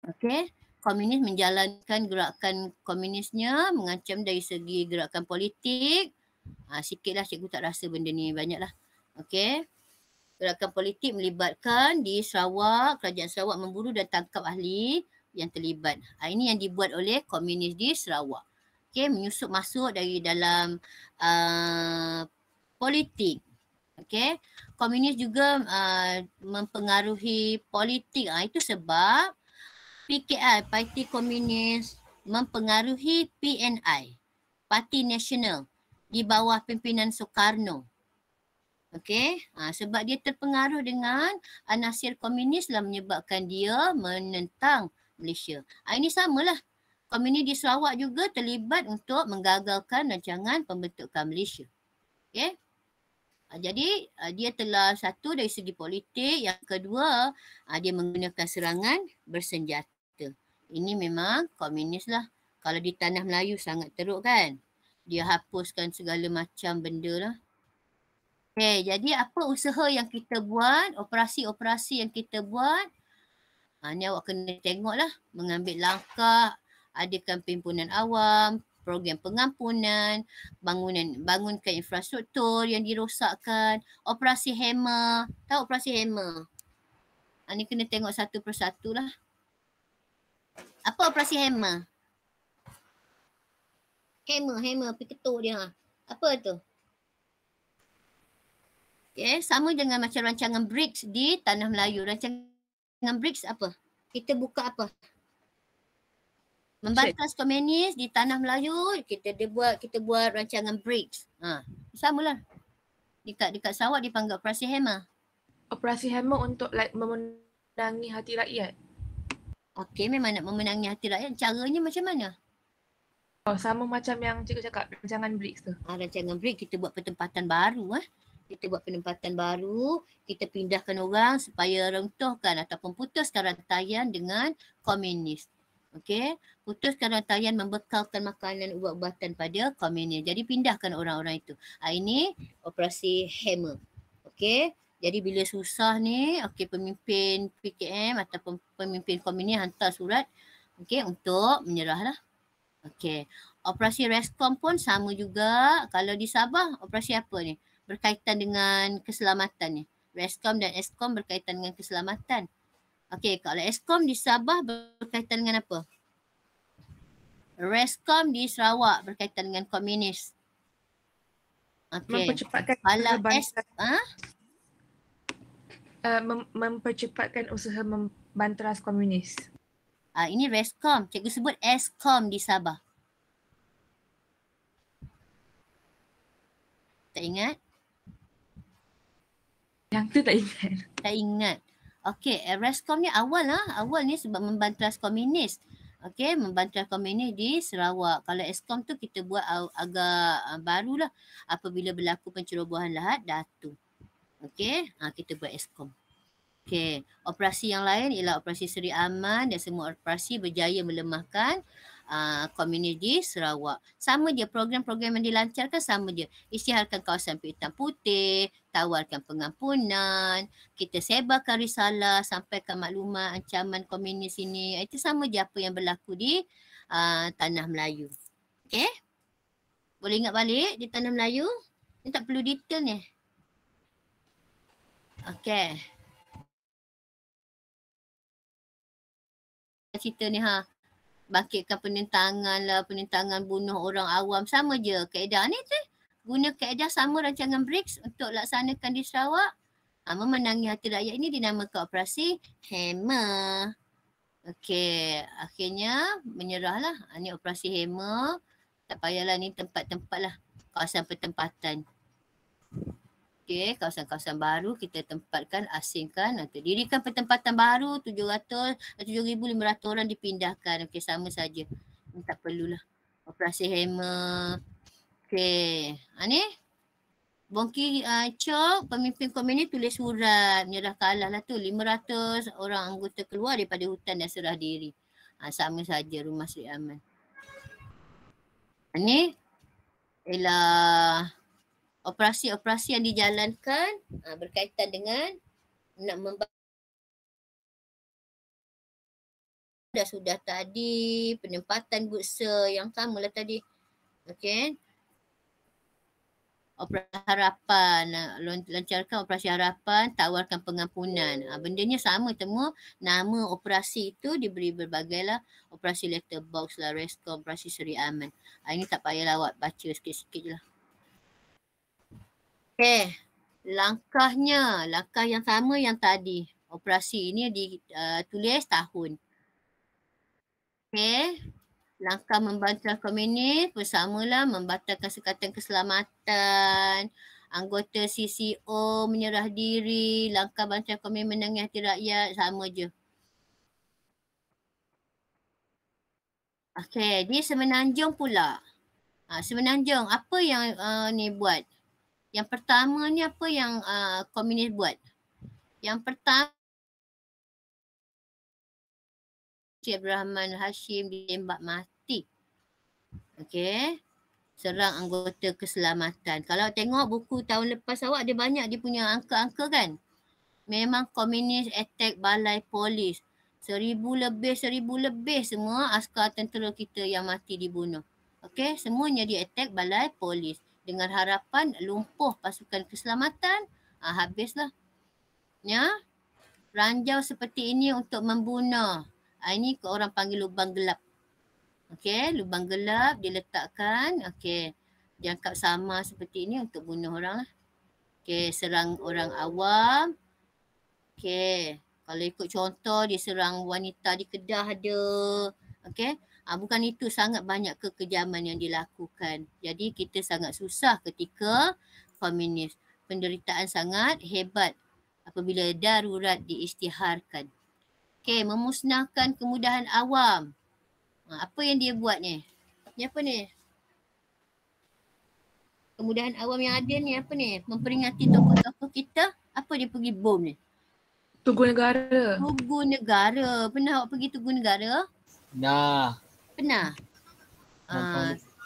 Okey, komunis menjalankan gerakan komunisnya, mengancam dari segi gerakan politik. Sikitlah cikgu tak rasa benda ni banyaklah. Okey. Gerakan politik melibatkan di Sarawak, kerajaan Sarawak memburu dan tangkap ahli yang terlibat. Ini yang dibuat oleh komunis di Sarawak. Okey, menyusup masuk dari dalam politik. Okey, komunis juga mempengaruhi politik. Itu sebab PKI, Parti Komunis, mempengaruhi PNI, Parti Nasional, di bawah pimpinan Soekarno. Okey, sebab dia terpengaruh dengan anasir komunis lah menyebabkan dia menentang Malaysia. Ini samalah. Komunis di Sarawak juga terlibat untuk menggagalkan rancangan pembentukan Malaysia. Okey. Jadi dia telah satu dari segi politik, yang kedua dia menggunakan serangan bersenjata. Ini memang komunis lah. Kalau di Tanah Melayu sangat teruk kan. Dia hapuskan segala macam benda lah. Okay, jadi apa usaha yang kita buat, operasi-operasi yang kita buat, ni awak kena tengok lah. Mengambil langkah, adakan perhimpunan awam, program pengampunan, bangunkan infrastruktur yang dirosakkan, operasi HEMA. Tahu operasi HEMA? Ni kena tengok satu persatu lah. Apa operasi HEMA? HEMA, pergi ketuk dia. Apa tu? Okay, sama dengan macam rancangan BRICS di Tanah Melayu. Rancangan BRICS apa? Kita buka apa? Membantras komunis di Tanah Melayu, kita buat rancangan BRICS. Samalah. Dekat Sarawak dipanggil operasi HEMA. Operasi HEMA untuk memenangi hati rakyat. Okey, memang nak memenangi hati rakyat. Caranya macam mana? Sama macam yang cikgu cakap, rancangan BRICS tu. Rancangan BRICS kita buat penempatan baru. Kita buat penempatan baru, kita pindahkan orang supaya runtuhkan ataupun putuskan rantaian dengan komunis. Okey, putuskan rantaian membekalkan makanan ubat-ubatan pada komunis. Jadi pindahkan orang-orang itu. Ini operasi HEMA. Okey, jadi bila susah ni, okey, pemimpin PKM ataupun pemimpin komunis hantar surat okey untuk menyerahlah. Okey, operasi RESCOM pun sama juga. Kalau di Sabah, operasi apa ni? Berkaitan dengan keselamatan ni. RESCOM dan ESCOM berkaitan dengan keselamatan. Okey, kalau ESCOM di Sabah berkaitan dengan apa? RESCOM di Sarawak berkaitan dengan komunis. Okey. Mempercepatkan mempercepatkan usaha membantras komunis. Ini RESCOM. Cikgu sebut ESCOM di Sabah. Tak ingat? Yang tu tak ingat. Tak ingat. Okey, Rescom ni awal ni sebab membantu komunis. Okey, membantu komunis di Sarawak. Kalau Eskom tu kita buat agak barulah apabila berlaku pencerobohan lahat Datu. Okey, kita buat Eskom. Okey, operasi yang lain ialah operasi Seri Aman dan semua operasi berjaya melemahkan komunis di Sarawak. Sama je program-program yang dilancarkan sama je. Isytiharkan kawasan hitam putih, tawarkan pengampunan, kita sebarkan risalah, sampaikan maklumat ancaman komunis ini. Itu sama je apa yang berlaku di Tanah Melayu. Okey? Boleh ingat balik di Tanah Melayu? Ni tak perlu detail ni. Okey. Cerita ni bangkitkan penentangan bunuh orang awam, sama je kaedah ni tu. Guna kaedah sama rancangan BRICS untuk laksanakan di Sarawak. Memenangi hati rakyat ini dinamakan operasi Hammer. Okey, akhirnya menyerahlah. Ni operasi Hammer. Tak payahlah ni tempat-tempat lah. Kawasan pertempatan. Okey, kawasan-kawasan baru kita tempatkan, asingkan. Dirikan pertempatan baru 7,500 orang dipindahkan. Okey, sama saja. Ni tak perlulah. Operasi Hammer. Okey, ni Bongki Chok, pemimpin komunis tulis surat. Menyerah kalah lah tu. 500 orang anggota keluar daripada hutan dan serah diri. Sama saja Rumah Seri Aman. Ni ialah operasi-operasi yang dijalankan berkaitan dengan nak membantu. Sudah tadi penempatan Gutsa yang samalah tadi. Okey. Operasi Harapan, lancarkan Operasi Harapan, tawarkan pengampunan. Bendanya sama temu, nama operasi itu diberi berbagai lah. Operasi Letterbox lah, Rescom, Operasi Seri Aman. Ini tak payahlah awak baca sikit-sikit je lah. Okey, langkah yang sama yang tadi. Operasi ini ditulis tahun. Okey, langkah membantu komunis bersamalah membatalkan Sekatan Keselamatan, anggota CCO menyerah diri, langkah bantuan komunis menengahi hati rakyat, sama je. Okey, di Semenanjung pula. Semenanjung, apa yang ni buat? Yang pertama ni apa yang komunis buat? Yang pertama, Cik Rahman Hashim ditembak mati. Okey. Serang anggota keselamatan. Kalau tengok buku tahun lepas awak, dia banyak dia punya angka-angka kan? Memang komunis attack balai polis. 1,000 lebih semua askar tentera kita yang mati dibunuh. Okey, semuanya dia attack balai polis. Dengan harapan lumpuh pasukan keselamatan, habislah. Ya, ranjau seperti ini untuk membunuh. Ini orang panggil lubang gelap. Okey, lubang gelap diletakkan. Okey, diangkat sama seperti ini untuk bunuh orang lah. Okey, serang orang awam. Okey, kalau ikut contoh diserang wanita di Kedah ada. Okey, bukan itu, sangat banyak kekejaman yang dilakukan. Jadi kita sangat susah ketika komunis. Penderitaan sangat hebat apabila darurat diisytiharkan. Okey, memusnahkan kemudahan awam. Apa yang dia buat ni? Ni apa ni? Kemudahan awam yang ada ni apa ni? Memperingati tokoh-tokoh kita. Apa dia pergi bom ni? Tugu Negara. Tugu Negara. Pernah awak pergi Tugu Negara? Pernah.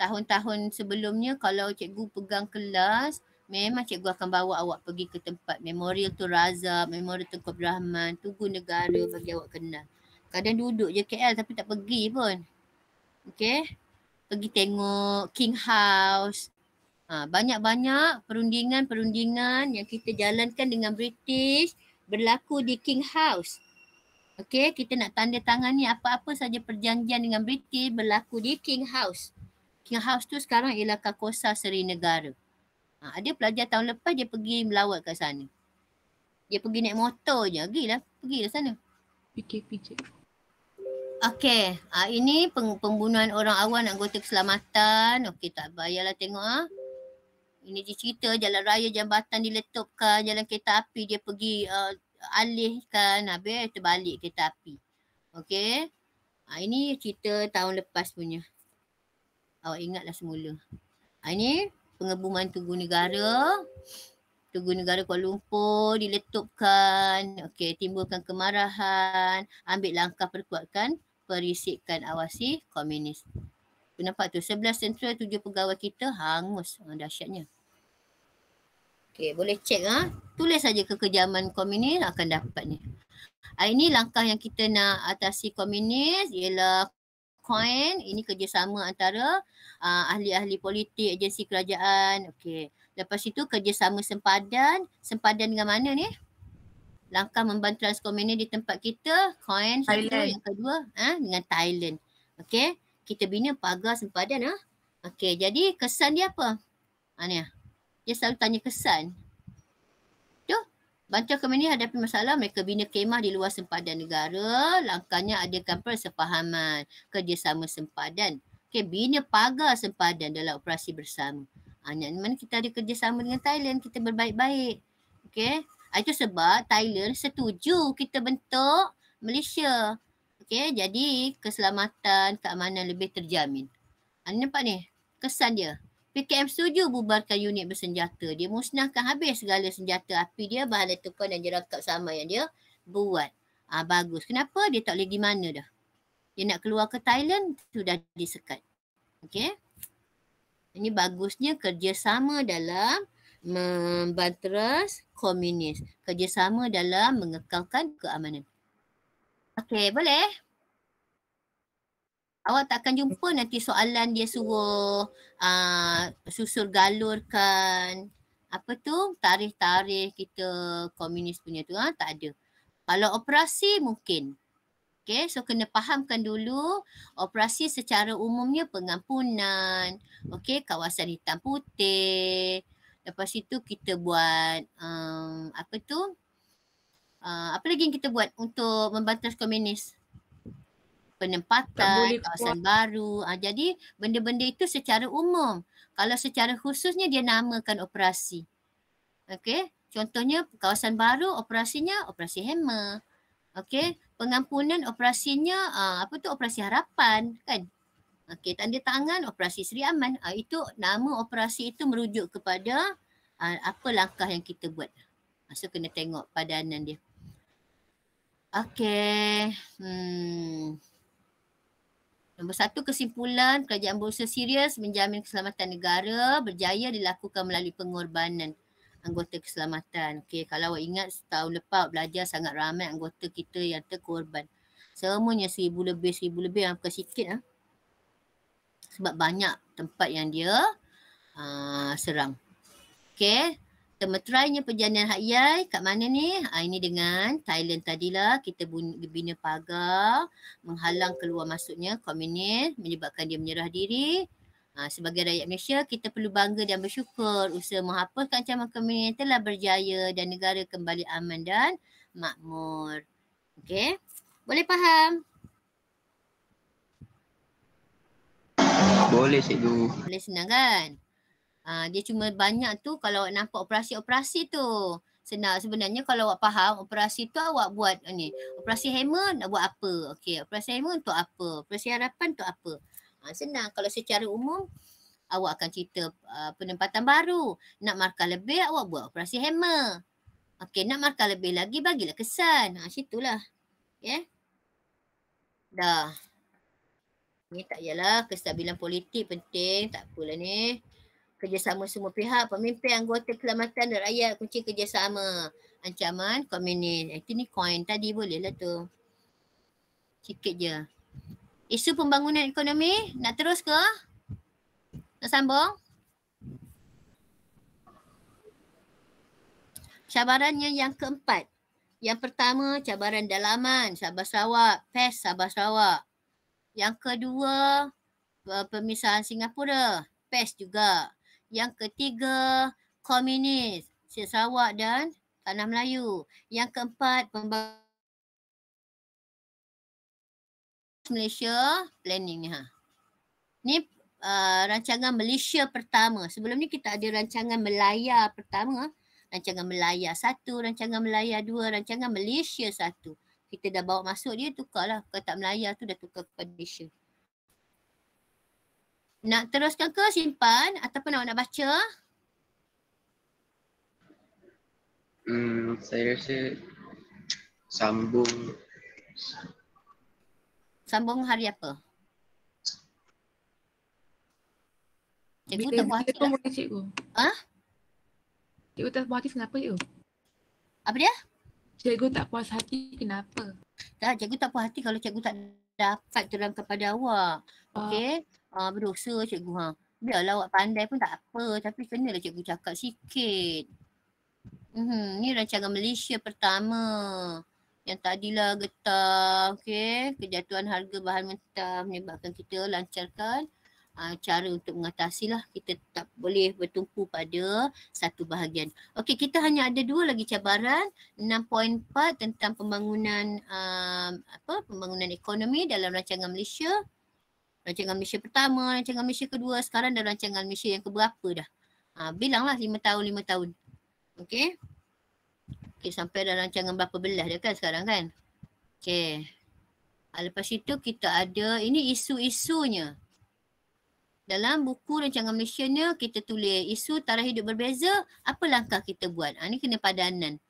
Tahun-tahun sebelumnya kalau cikgu pegang kelas, memang cikgu akan bawa awak pergi ke tempat Memorial Tun Razak, Memorial Tun Abdul Rahman, Tugu Negara bagi awak kenal. Kadang duduk je KL tapi tak pergi pun. Okey. Pergi tengok King House. Banyak-banyak perundingan-perundingan yang kita jalankan dengan British berlaku di King House. Okey, kita nak tanda tangani apa-apa saja perjanjian dengan British berlaku di King House. King House tu sekarang ialah Kakosa Seri Negara. Ada pelajar tahun lepas dia pergi melawat kat sana. Dia pergi naik motor je. Pergilah sana. PKP. Okey, ini pembunuhan orang awam anggota keselamatan. Okey, tak payahlah tengok Ini dia cerita jalan raya jambatan diletupkan, jalan kereta api dia pergi alihkan, habis terbalik kereta api. Okey. Ini cerita tahun lepas punya. Awak ingatlah semula. Ini pengebuman Tugu Negara. Tugu Negara Kuala Lumpur diletupkan. Okey, timbulkan kemarahan. Ambil langkah perkuatkan perisikan awasi komunis. Nampak tu 11 sentral 7 pegawai kita hangus. Dahsyatnya. Okey, boleh cek Tulis saja kekejaman komunis akan dapat ni. Ini langkah yang kita nak atasi komunis ialah COIN. Ini kerjasama antara ahli-ahli politik, agensi kerajaan. Okey. Lepas itu kerjasama sempadan. Sempadan dengan mana ni? Langkah membantu komunis di tempat kita. COIN satu, yang kedua dengan Thailand. Okey. Kita bina pagar sempadan. Okey, jadi kesan dia apa? Ni. Dia selalu tanya kesan. Tu, bantuan komunis hadapi masalah, mereka bina kemah di luar sempadan negara. Langkahnya adakan persefahaman, kerjasama sempadan. Okey, bina pagar sempadan dalam operasi bersama. Mana kita ada kerjasama dengan Thailand, kita berbaik-baik. Okey, itu sebab Thailand setuju kita bentuk Malaysia. Okey, jadi keselamatan, keamanan lebih terjamin. Nampak ni? Kesan dia. PKM setuju bubarkan unit bersenjata. Dia musnahkan habis segala senjata api dia, bahan letupan dan jerangkap sama yang dia buat. Bagus. Kenapa? Dia tak boleh pergi mana dah. Dia nak keluar ke Thailand, sudah disekat. Okey? Ini bagusnya kerjasama dalam membanteras komunis. Kerjasama dalam mengekalkan keamanan. Okey, boleh? Awak tak akan jumpa nanti soalan dia suruh susur galurkan tarikh-tarikh kita komunis punya tu. Tak ada. Kalau operasi mungkin. Okay, so kena fahamkan dulu operasi secara umumnya pengampunan. Okay, kawasan hitam putih. Lepas itu kita buat apa lagi yang kita buat untuk membantu komunis? Penempatan, kawasan baru. Jadi benda-benda itu secara umum. Kalau secara khususnya dia namakan operasi. Okey, contohnya kawasan baru operasinya operasi Hammer. Okey, pengampunan operasinya operasi harapan kan. Okey, tanda tangan operasi Seri Aman. Itu nama operasi itu merujuk kepada apa langkah yang kita buat. So kena tengok padanan dia. Okey. Nombor 1, kesimpulan kerajaan berusaha serius menjamin keselamatan negara berjaya dilakukan melalui pengorbanan anggota keselamatan. Okey, kalau awak ingat setahun lepas belajar sangat ramai anggota kita yang terkorban. Semuanya 1,000 lebih bukan sikit sebab banyak tempat yang dia serang. Okey, termeterainya perjalanan Hak Yai kat mana ni? Ini dengan Thailand tadilah kita bina pagar menghalang keluar masuknya komunis menyebabkan dia menyerah diri. Sebagai rakyat Malaysia kita perlu bangga dan bersyukur usaha menghapuskan ancaman komunis telah berjaya dan negara kembali aman dan makmur. Okey, boleh faham? Boleh cikgu. Boleh, senang kan? Dia cuma banyak tu kalau awak nampak operasi-operasi tu. Senang sebenarnya kalau awak faham operasi tu awak buat ni. Operasi Hammer nak buat apa? Okey, operasi Hammer untuk apa? Operasi Harapan untuk apa? Senang. Kalau secara umum awak akan cerita penempatan baru. Nak markah lebih awak buat operasi Hammer. Okey, nak markah lebih lagi bagilah kesan. Situlah. Okay. Dah. Ni tak yalah kestabilan politik penting. Tak apalah ni. Kerjasama semua pihak, pemimpin, anggota keselamatan dan rakyat kunci kerjasama. Ancaman komunis. Itu ni COIN tadi boleh lah tu. Sikit je. Isu pembangunan ekonomi, nak terus ke? Nak sambung? Cabarannya yang keempat. Yang pertama, cabaran dalaman Sabah Sarawak, PES Sabah Sarawak. Yang kedua, pemisahan Singapura, PES juga. Yang ketiga, komunis, Sarawak dan Tanah Melayu. Yang keempat, pembangunan Malaysia planning ni. Ni rancangan Malaysia pertama. Sebelum ni kita ada rancangan Melaya pertama, rancangan Melaya 1, rancangan Melaya 2, rancangan Malaysia 1. Kita dah bawa masuk dia, tukarlah. Kalau tak Melaya tu dah tukar kepada Malaysia. Nak teruskan ke simpan ataupun awak nak baca? Saya rasa sambung Sambung hari apa? Cikgu Bila tak puas hati telefon lah. boleh cikgu. Ah? Cikgu tak puas hati kenapa cikgu? Apa dia? Cikgu tak puas hati kenapa? Tak, cikgu tak puas hati kalau cikgu tak dapat terangkan pada awak. Okey? Berdosa cikgu ha. Biarlah awak pandai pun tak apa. Tapi kenalah cikgu cakap sikit. Ni rancangan Malaysia pertama. Yang tadilah getah, okey. Kejatuhan harga bahan mentah menyebabkan kita lancarkan cara untuk mengatasilah. Kita tak boleh bertumpu pada satu bahagian. Okey, kita hanya ada 2 lagi cabaran. 6.4 tentang pembangunan pembangunan ekonomi dalam rancangan Malaysia. Rancangan Malaysia pertama, rancangan Malaysia kedua, sekarang dah rancangan Malaysia yang keberapa dah. Bilanglah 5 tahun. Okey. Okey, sampai dah rancangan berapa belas dah kan sekarang kan. Okey. Lepas itu kita ada, ini isu-isunya. Dalam buku rancangan Malaysia ni kita tulis isu taraf hidup berbeza, apa langkah kita buat. Ni kena padanan.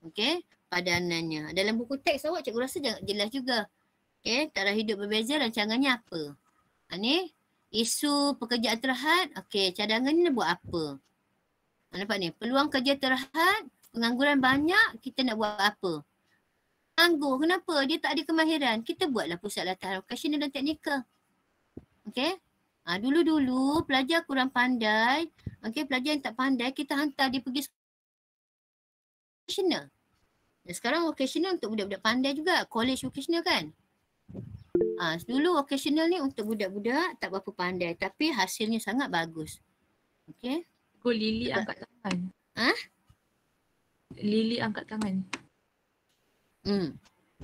Okey, padanannya. Dalam buku teks awak cikgu rasa jelas juga. Okey, taraf hidup berbeza rancangannya apa. Ni isu pekerjaan terhad, okey, cadangan ni nak buat apa. Nampak ni, peluang kerja terhad, pengangguran banyak, kita nak buat apa. Anggur, kenapa? Dia tak ada kemahiran. Kita buatlah pusat latihan vocasional dan teknikal. Okey. Dulu-dulu pelajar kurang pandai, okey, pelajar yang tak pandai kita hantar dia pergi vocational. Dan sekarang vocational untuk budak-budak pandai juga, college vocational kan. Dulu vocational ni untuk budak-budak tak berapa pandai tapi hasilnya sangat bagus. Okey. Lily angkat tangan. Lily angkat tangan.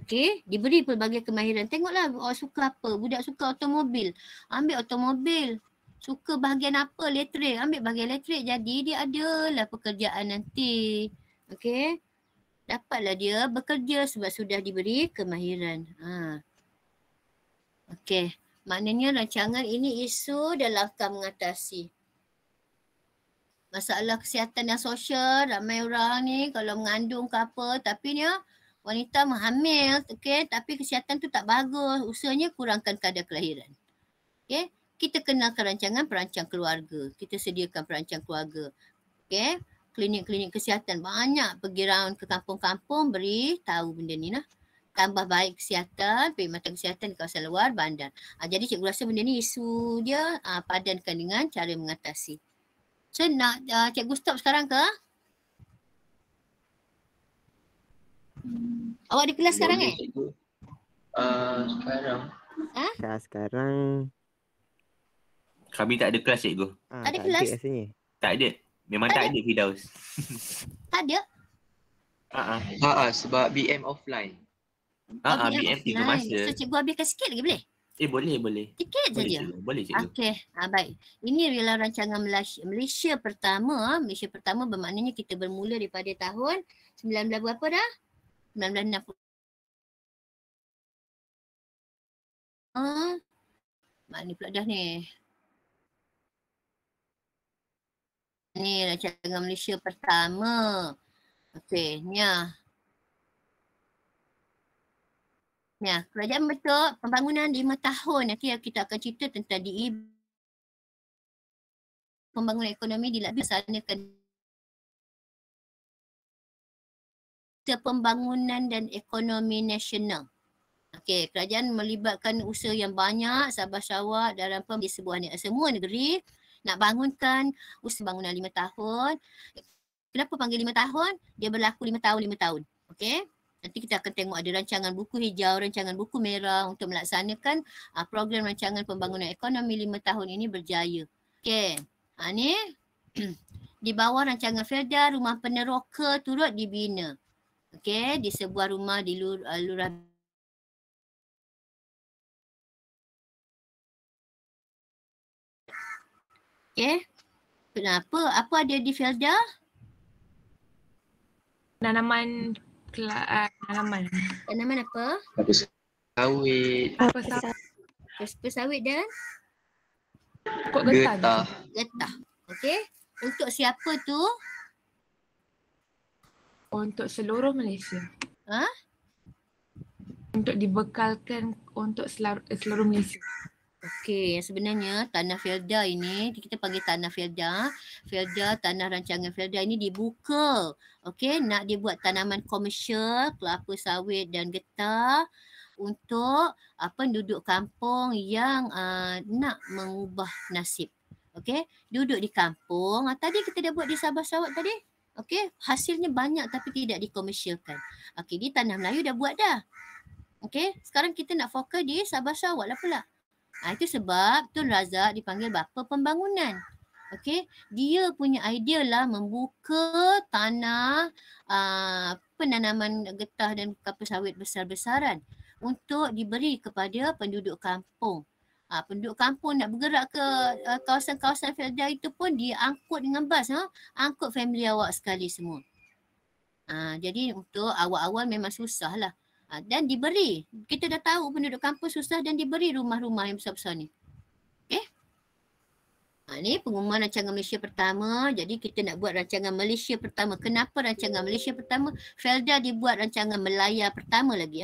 Okey, diberi pelbagai kemahiran. Tengoklah awak suka apa. Budak suka automobil, ambil automobil. Suka bahagian apa? Elektrik, ambil bahagian elektrik. Jadi dia adalah pekerjaan nanti. Okey. Dapatlah dia bekerja sebab sudah diberi kemahiran. Okey. Maknanya rancangan ini isu dan langkah mengatasi masalah kesihatan dan sosial. Ramai orang ni kalau mengandung ke apa, tapi ni wanita menghamil, okey, tapi kesihatan tu tak bagus. Usahanya kurangkan kadar kelahiran. Okey, kita kenalkan rancangan perancang keluarga. Kita sediakan perancang keluarga. Okey, klinik-klinik kesihatan banyak pergi round ke kampung-kampung beri tahu benda ni lah. Tambah baik kesihatan, perkhidmatan kesihatan di kawasan luar bandar. Jadi cikgu rasa benda ni isu dia padankan dengan cara mengatasi. So nak cikgu stop sekarang ke? Awak di kelas sekarang sekarang. Sekarang kami tak ada kelas cikgu. Tak ada kelas? Rasanya. Tak ada. Memang tak ada Firdaus. Tak ada? Sebab BM offline. BM 3 masa. So cikgu habiskan sikit lagi boleh? Boleh. Sikit saja. Boleh cikgu. Okey, baik. Ini ialah rancangan Malaysia pertama. Malaysia pertama bermaknanya kita bermula daripada tahun 19 berapa dah? 1960. Mana pula dah ni? Ni rancangan Malaysia pertama. Okey, ni kerajaan bentuk pembangunan 5 tahun. Nanti kita akan cerita tentang DE pembangunan ekonomi dilaksanakan pembangunan dan ekonomi nasional. Okey, kerajaan melibatkan usaha yang banyak, Sabah Sarawak dalam di sebuah semua negeri nak bangunkan usaha bangunan 5 tahun. Kenapa panggil 5 tahun? Dia berlaku 5 tahun. Okey. Nanti kita akan tengok ada rancangan buku hijau, rancangan buku merah untuk melaksanakan program rancangan pembangunan ekonomi 5 tahun ini berjaya. Okey. Ni di bawah rancangan Felda, rumah peneroka turut dibina. Okey, di sebuah rumah di Lurah Okey. Kenapa? Apa ada di Felda? Tanaman tanaman. Tanaman apa? Apa sawit, Apa Kelapa sawit dan pokok getah? getah, getah. Okey. Untuk siapa tu? Untuk seluruh Malaysia. Ha? Untuk dibekalkan untuk seluruh Malaysia. Okey, yang sebenarnya tanah Felda ini, kita panggil tanah Felda. Felda, tanah rancangan Felda ini dibuka. Okey, nak dibuat tanaman komersial, kelapa sawit dan getah untuk penduduk kampung yang nak mengubah nasib. Okey, duduk di kampung. Tadi kita dah buat di Sabah Sarawak tadi. Okey, hasilnya banyak tapi tidak dikomersialkan. Okey, di tanah Melayu dah buat dah. Okey, sekarang kita nak fokus di Sabah Sarawak lah pula. Itu sebab Tun Razak dipanggil bapa pembangunan. Okey, dia punya idea lah membuka tanah penanaman getah dan kelapa sawit besar-besaran untuk diberi kepada penduduk kampung. Penduduk kampung nak bergerak ke kawasan-kawasan Felda itu pun diangkut dengan bas. Angkut family awak sekali semua. Jadi untuk awal-awal memang susah lah. Dan diberi. Kita dah tahu penduduk kampung susah dan diberi rumah-rumah yang besar-besar ni. Okey. Ni pengumuman rancangan Malaysia pertama. Jadi kita nak buat rancangan Malaysia pertama. Kenapa rancangan Malaysia pertama? Felda dibuat rancangan Melaya pertama lagi.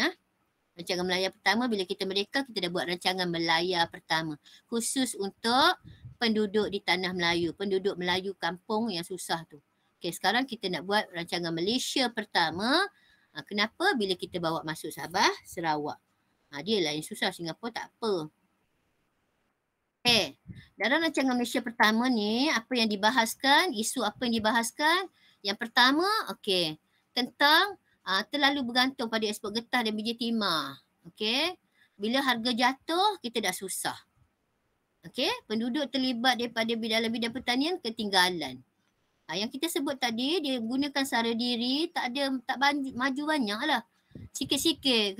Rancangan Melaya pertama bila kita merdeka, kita dah buat rancangan Melaya pertama. Khusus untuk penduduk di tanah Melayu. Penduduk Melayu kampung yang susah tu. Okey, sekarang kita nak buat rancangan Malaysia pertama. Kenapa? Bila kita bawa masuk Sabah, Sarawak. Dia lah yang susah, Singapura tak apa. Dalam rancangan Malaysia pertama ni, apa yang dibahaskan, isu apa yang dibahaskan. Yang pertama, tentang terlalu bergantung pada ekspor getah dan biji timah. Bila harga jatuh, kita dah susah. Penduduk terlibat daripada dalam bidang pertanian ketinggalan. Yang kita sebut tadi, dia gunakan sara diri, tak maju banyak lah. Sikit-sikit,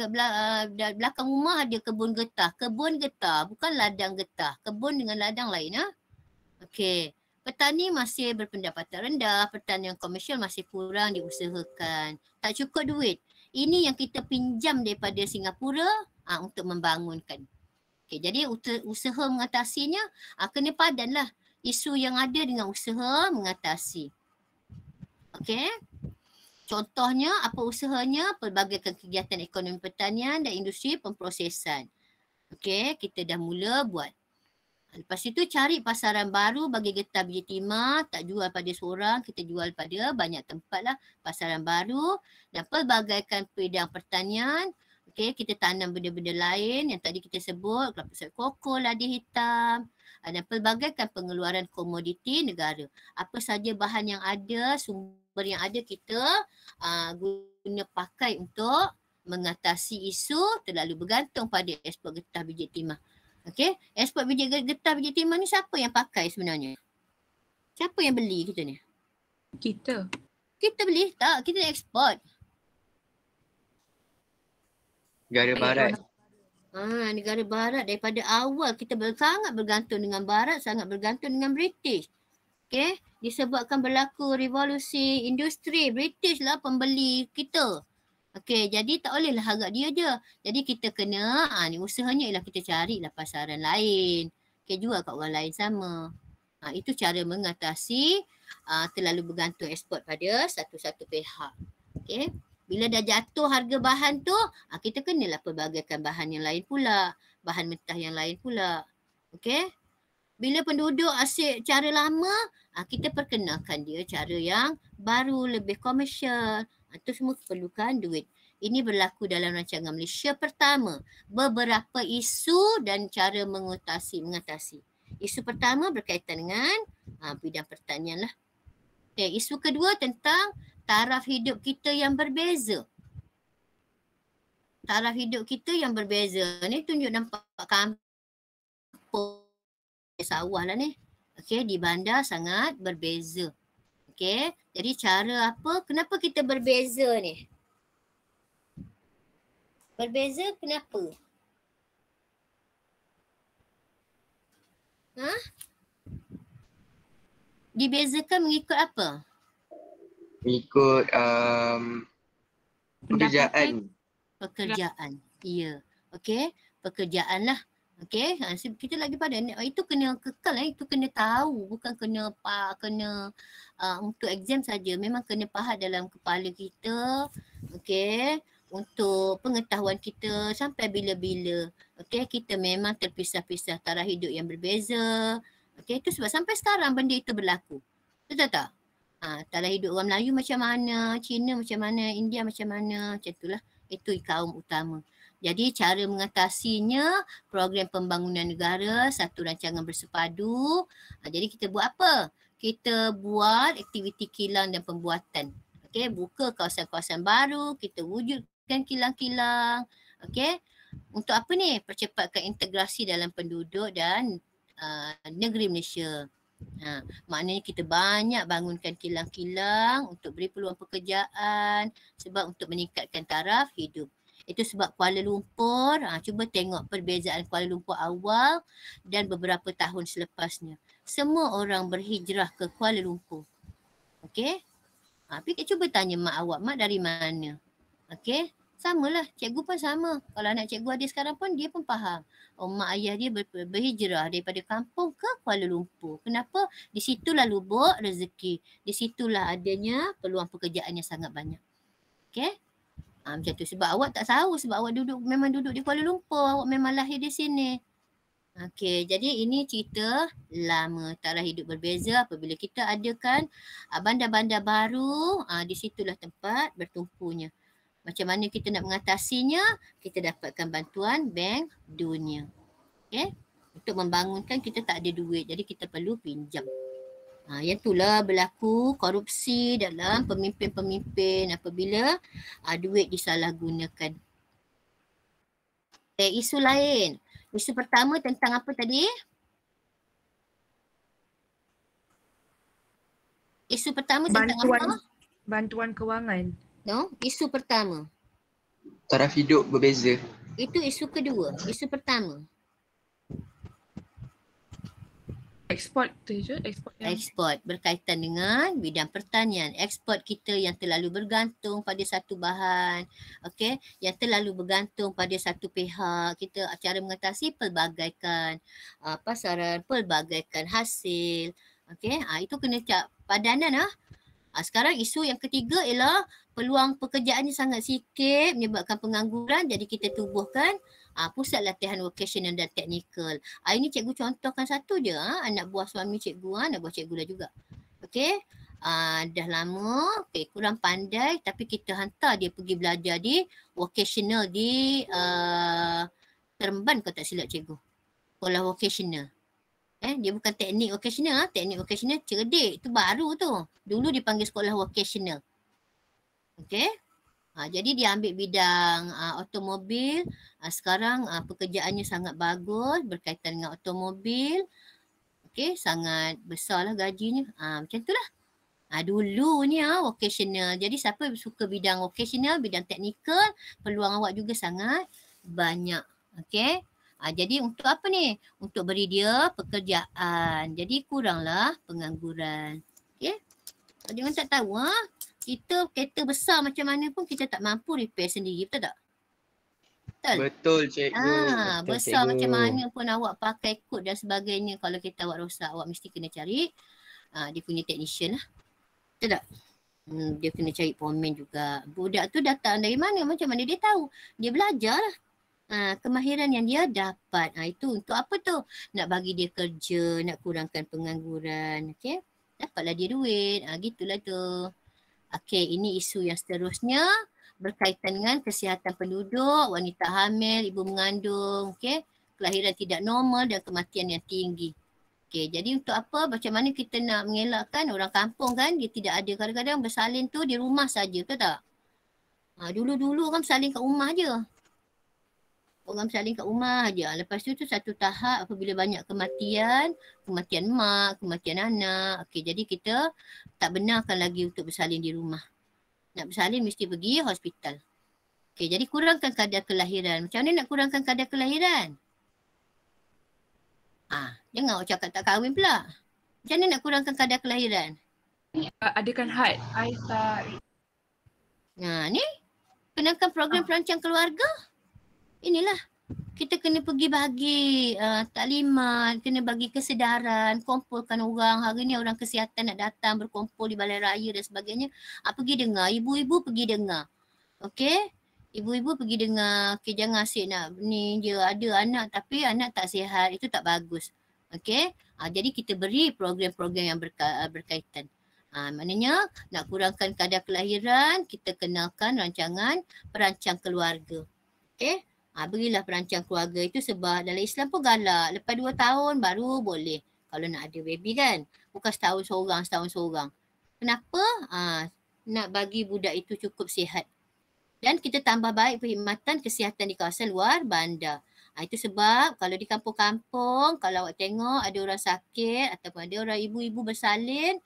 belakang rumah ada kebun getah. Kebun getah, bukan ladang getah. Kebun dengan ladang lain. Petani masih berpendapatan rendah, pertanian komersial masih kurang diusahakan. Tak cukup duit. Ini yang kita pinjam daripada Singapura untuk membangunkan. Jadi usaha mengatasinya kena padan lah. Isu yang ada dengan usaha mengatasi. Contohnya, apa usahanya? Pelbagai kegiatan ekonomi pertanian dan industri pemprosesan. Kita dah mula buat. Lepas itu cari pasaran baru bagi getah biji timah. Tak jual pada seorang, kita jual pada banyak tempat lah. Pasaran baru dan pelbagaikan bidang pertanian. Kita tanam benda-benda lain yang tadi kita sebut. Kelapa sawit koko, ladi hitam. Dan pelbagaikan pengeluaran komoditi negara. Apa saja bahan yang ada, sumber yang ada kita guna pakai untuk mengatasi isu terlalu bergantung pada ekspor getah biji timah. Ekspor getah biji timah ni siapa yang pakai sebenarnya? Siapa yang beli kita ni? Kita. Kita beli tak? Kita nak ekspor. negara barat. Negara barat daripada awal kita sangat bergantung dengan barat, sangat bergantung dengan British. Disebabkan berlaku revolusi industri, British lah pembeli kita. Jadi tak bolehlah harap dia je. Jadi kita kena, ni usahanya ialah kita carilah pasaran lain. Jual kat orang lain sama. Itu cara mengatasi terlalu bergantung ekspor pada satu-satu pihak. Bila dah jatuh harga bahan tu, kita kenalah pelbagaikan bahan yang lain pula. Bahan mentah yang lain pula. Bila penduduk asyik cara lama, kita perkenalkan dia cara yang baru, lebih komersial. Itu semua perlukan duit. Ini berlaku dalam rancangan Malaysia pertama. Beberapa isu dan cara mengatasi. Isu pertama berkaitan dengan bidang pertanian lah. Isu kedua tentang taraf hidup kita yang berbeza. Taraf hidup kita yang berbeza. Ni tunjuk nampak kampung sawah lah ni. Di bandar sangat berbeza. Jadi cara apa? Kenapa kita berbeza ni? Berbeza kenapa? dibezakan mengikut apa? Mengikut pekerjaan. Pekerjaan. Ya. Okey. Pekerjaan lah. Okey. Kita lagi pada itu kena kekal itu kena tahu. Bukan kena untuk exam saja. Memang kena faham dalam kepala kita. Okey. Untuk pengetahuan kita sampai bila-bila. Okey. Kita memang terpisah-pisah taraf hidup yang berbeza. Okey. Itu sebab sampai sekarang benda itu berlaku. Betul tak? Taraf hidup orang Melayu macam mana, Cina macam mana, India macam mana, macam itulah. Itu kaum utama. Jadi cara mengatasinya, program pembangunan negara, satu rancangan bersepadu. Jadi kita buat apa? Kita buat aktiviti kilang dan pembuatan. Okey, buka kawasan-kawasan baru, kita wujudkan kilang-kilang. Okey. Untuk apa ni? Percepatkan integrasi dalam penduduk dan negeri Malaysia. Maknanya kita banyak bangunkan kilang-kilang untuk beri peluang pekerjaan sebab untuk meningkatkan taraf hidup. Itu sebab Kuala Lumpur, cuba tengok perbezaan Kuala Lumpur awal dan beberapa tahun selepasnya. Semua orang berhijrah ke Kuala Lumpur. Okey? Cuba tanya mak awak, mak dari mana? Okey? Samalah, cikgu pun sama. Kalau anak cikgu ada sekarang pun dia pun faham. Mak ayah dia berhijrah daripada kampung ke Kuala Lumpur. Kenapa? Di situlah lubuk rezeki. Di situlah adanya peluang pekerjaan yang sangat banyak. Okey? Macam tu. Sebab awak tak tahu sebab awak memang duduk di Kuala Lumpur. Awak memang lahir di sini. Okey, jadi ini cerita lama. Taraf hidup berbeza apabila kita adakan bandar-bandar baru. Di situlah tempat bertumpunya. Macam mana kita nak mengatasinya? Kita dapatkan bantuan Bank Dunia. Okay? Untuk membangunkan kita tak ada duit. Jadi kita perlu pinjam. Yang itulah berlaku korupsi dalam pemimpin-pemimpin apabila duit disalahgunakan. Isu lain. Isu pertama tentang apa tadi? Isu pertama tentang apa? Bantuan kewangan. No, isu pertama. Taraf hidup berbeza. Itu isu kedua. Isu pertama. Ekspor tu je. Ekspor berkaitan dengan bidang pertanian. Ekspor kita yang terlalu bergantung pada satu bahan. Okey, yang terlalu bergantung pada satu pihak. Kita cara mengatasi pelbagaikan pasaran, pelbagaikan hasil. Okey, itu kena padanan . Sekarang isu yang ketiga ialah peluang pekerjaannya sangat sikit menyebabkan pengangguran. Jadi kita tubuhkan pusat latihan vocational dan teknikal. Ini cikgu contohkan satu je. Anak buah suami cikgu, anak buah cikgu lah juga. Okey. Dah lama, kurang pandai tapi kita hantar dia pergi belajar di vocational di Seremban kalau tak silap cikgu. Sekolah vocational. Dia bukan teknik vocational. Teknik vocational cerdik. Itu baru tu. Dulu dipanggil sekolah vocational. Okey. Jadi dia ambil bidang automobil. Sekarang pekerjaannya sangat bagus berkaitan dengan automobil. Okey, sangat besarlah gajinya. Macam itulah. Dulu ni vocational. Jadi siapa suka bidang vocational, bidang teknikal, peluang awak juga sangat banyak. Okey. Jadi untuk apa ni? Untuk beri dia pekerjaan. Jadi kuranglah pengangguran. Okey. Jangan tak tahu kita kereta besar macam mana pun kita tak mampu repair sendiri. Betul tak? Betul? Betul cikgu. Besar cikgu. Macam mana pun awak pakai kod dan sebagainya. Kalau kereta awak rosak, awak mesti kena cari dia punya technician lah. Betul tak? Dia kena cari pomen juga. Budak tu datang dari mana? Macam mana dia tahu? Dia belajar lah. Kemahiran yang dia dapat. Itu untuk apa tu? Nak bagi dia kerja, nak kurangkan pengangguran. Okey? Dapatlah dia duit. Gitulah tu. Okey, ini isu yang seterusnya berkaitan dengan kesihatan penduduk, wanita hamil, ibu mengandung, okey? Kelahiran tidak normal dan kematian yang tinggi. Okey, jadi untuk apa? Macam mana kita nak mengelakkan orang kampung kan? Dia tidak ada kadang-kadang bersalin tu di rumah saja, betul tak? Dulu-dulu orang bersalin kat rumah je. Orang bersalin kat rumah je. Lepas tu satu tahap apabila banyak kematian mak, kematian anak. Okey, jadi kita tak benarkan lagi untuk bersalin di rumah. Nak bersalin mesti pergi hospital. Okey, jadi kurangkan kadar kelahiran. Macam mana nak kurangkan kadar kelahiran? Jangan awak cakap tak kahwin pula. Macam mana nak kurangkan kadar kelahiran? Adakan had. I tak. Ni kenakan program perancang keluarga. Inilah. Kita kena pergi bagi taklimat, kena bagi kesedaran, kumpulkan orang. Hari ni orang kesihatan nak datang berkumpul di balai raya dan sebagainya. Pergi dengar, ibu-ibu pergi dengar. Okey? Ibu-ibu pergi dengar, okay, jangan asyik nak ni je ada anak tapi anak tak sihat, itu tak bagus. Okey? Jadi kita beri program-program yang berkaitan. Maknanya nak kurangkan kadar kelahiran, kita kenalkan rancangan perancang keluarga. Okey? Berilah perancang keluarga itu sebab dalam Islam pun galak. Lepas 2 tahun baru boleh. Kalau nak ada baby kan. Bukan setahun seorang. Kenapa? Nak bagi budak itu cukup sihat. Dan kita tambah baik perkhidmatan kesihatan di kawasan luar bandar. Itu sebab kalau di kampung-kampung, kalau awak tengok ada orang sakit ataupun ada orang ibu-ibu bersalin,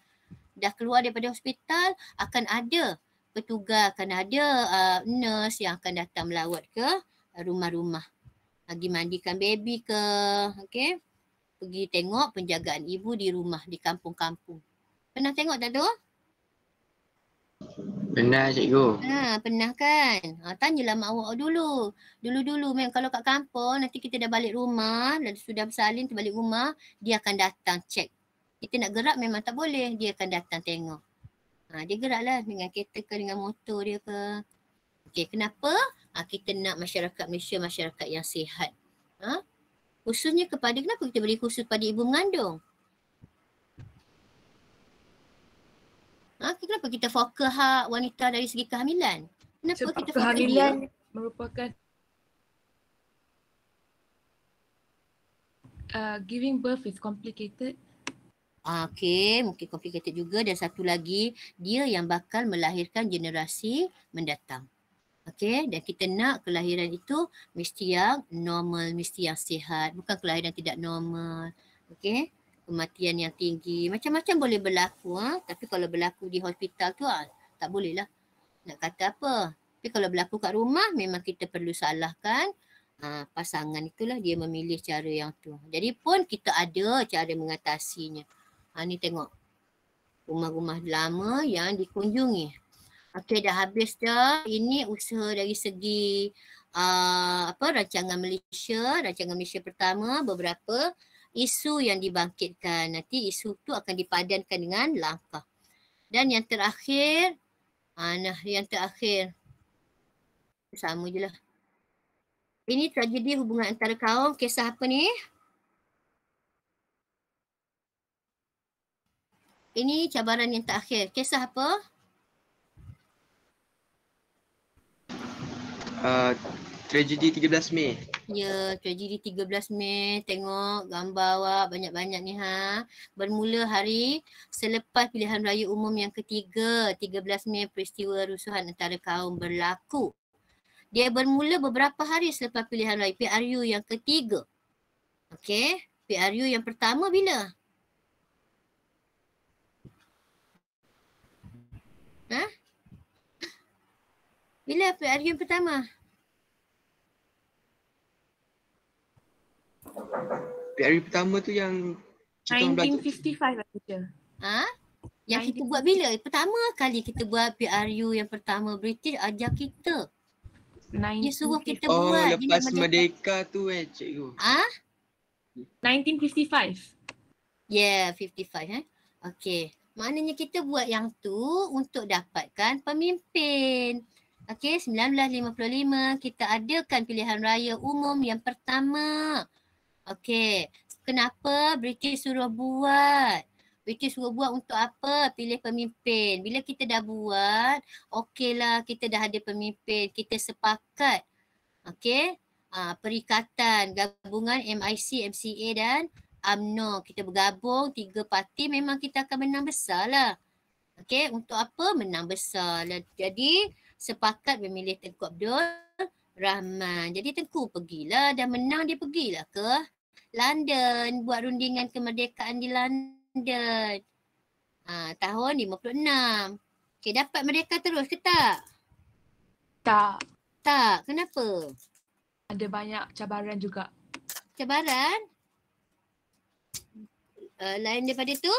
dah keluar daripada hospital, akan ada petugas, akan ada nurse yang akan datang melawat ke rumah-rumah. Pergi mandikan baby ke, okey? Pergi tengok penjagaan ibu di rumah, di kampung-kampung. Pernah tengok tak tu? Pernah cikgu. Pernah kan? Tanyalah mak awak dulu. Dulu-dulu memang kalau kat kampung, nanti kita dah balik rumah, dan sudah bersalin terbalik rumah, dia akan datang cek. Kita nak gerak memang tak boleh, dia akan datang tengok. Dia geraklah dengan kereta ke, dengan motor dia ke. Okey, kenapa? Kita nak masyarakat Malaysia masyarakat yang sihat. Khususnya kenapa kita beri khusus pada ibu mengandung? Kenapa kita fokus hak wanita dari segi kehamilan? Kenapa Sebab kita kehamilan merupakan giving birth is complicated. Okey, mungkin complicated juga, dan satu lagi dia yang bakal melahirkan generasi mendatang. Okey, dan kita nak kelahiran itu mesti yang normal, mesti yang sihat, bukan kelahiran tidak normal. Okey, kematian yang tinggi, macam-macam boleh berlaku. Tapi kalau berlaku di hospital tu tak boleh lah. Nak kata apa? Tapi kalau berlaku kat rumah memang kita perlu salahkan pasangan itulah, dia memilih cara yang tu. Jadi pun kita ada cara mengatasinya. Ni tengok rumah-rumah lama yang dikunjungi. Okey, dah habis dah. Ini usaha dari segi rancangan Malaysia pertama, beberapa isu yang dibangkitkan. Nanti isu tu akan dipadankan dengan langkah. Dan yang terakhir, sama je lah. Ini tragedi hubungan antara kaum. Kisah apa ni? Ini cabaran yang terakhir. Kisah apa? Tragedi 13 Mei. Ya, tragedi 13 Mei. Tengok gambar awak banyak-banyak ni Bermula hari selepas pilihan raya umum yang ketiga, 13 Mei, peristiwa rusuhan antara kaum berlaku. Dia bermula beberapa hari selepas pilihan raya PRU yang ketiga. Okey, PRU yang pertama bila? Bila PRU yang pertama? PRU pertama tu yang kita 1955 lah teacher. Yang kita buat bila? Pertama kali kita buat PRU yang pertama, British ajar kita. Dia suruh kita buat. Lepas merdeka tu cikgu. 1955. Yeah, 55 Okey. Maknanya kita buat yang tu untuk dapatkan pemimpin. Okey, 1955 kita adakan pilihan raya umum yang pertama. Okey, kenapa British suruh buat? British suruh buat untuk apa? Pilih pemimpin. Bila kita dah buat, okeylah kita dah ada pemimpin. Kita sepakat. Okey, perikatan gabungan MIC, MCA dan UMNO. Kita bergabung 3 parti, memang kita akan menang besar lah. Okey, untuk apa? Menang besar lah. Jadi sepakat memilih Tengku Abdul Rahman. Jadi Tengku pergilah, dah menang dia pergilah ke London, buat rundingan kemerdekaan di London. Tahun 56. Okey, dapat merdeka terus ke tak? Tak. Kenapa? Ada banyak cabaran juga. Cabaran? Lain daripada tu,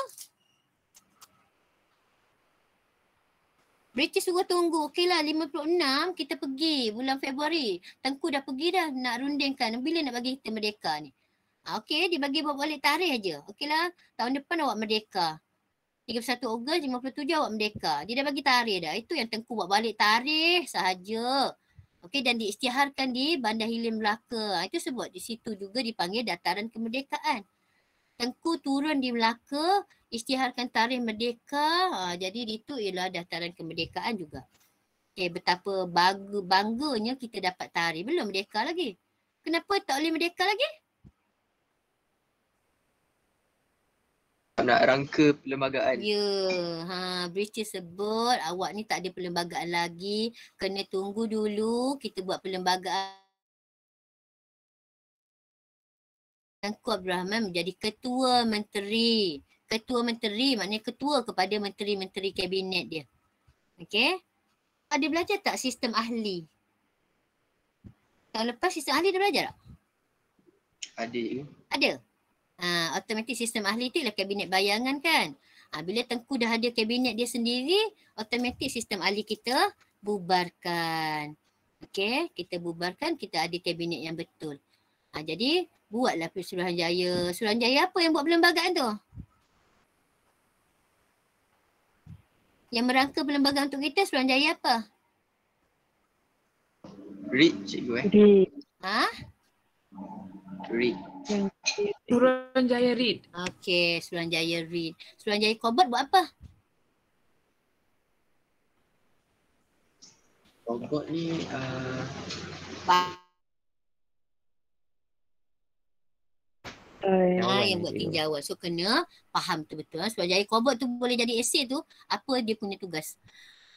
British suruh tunggu. Okeylah 56 kita pergi bulan Februari. Tengku dah pergi dah nak rundingkan. Bila nak bagi kita merdeka ni? Okey, dia bagi bawa balik tarikh aja. Okeylah, tahun depan awak merdeka. 31 Ogos 57 awak merdeka. Dia dah bagi tarikh dah. Itu yang Tengku buat balik tarikh sahaja. Okey, dan diisytiharkan di Bandar Hilir Melaka. Itu sebut di situ juga dipanggil Dataran Kemerdekaan. Tengku turun di Melaka, isytiharkan tarikh merdeka. Jadi itu ialah Dataran Kemerdekaan juga. Okay, betapa bangganya kita dapat tarikh. Belum merdeka lagi. Kenapa tak boleh merdeka lagi? Nak rangka perlembagaan. Ya, British sebut awak ni tak ada perlembagaan lagi. Kena tunggu dulu kita buat perlembagaan. Tengku Abdul Rahman menjadi ketua menteri. Ketua menteri maknanya ketua kepada menteri-menteri kabinet dia. Okey. Ada belajar tak sistem ahli? Tahun lepas sistem ahli dah belajar tak? Ada. Ada. Automatik sistem ahli tu ialah kabinet bayangan kan. Bila Tengku dah ada kabinet dia sendiri, automatik sistem ahli kita bubarkan. Okey, kita bubarkan, kita ada kabinet yang betul. Jadi buatlah Suruhanjaya. Suruhanjaya apa yang buat perlembagaan tu? Yang merangka perlembagaan untuk kita Suruhanjaya apa? Read cikgu Read. Suruhanjaya Read. Okey, Suruhanjaya Read. Suruhanjaya Kobot buat apa? Kobot ni yang buat tinjauan. So kena faham betul-betul. Suruhanjaya Kobot tu boleh jadi esei tu apa dia punya tugas.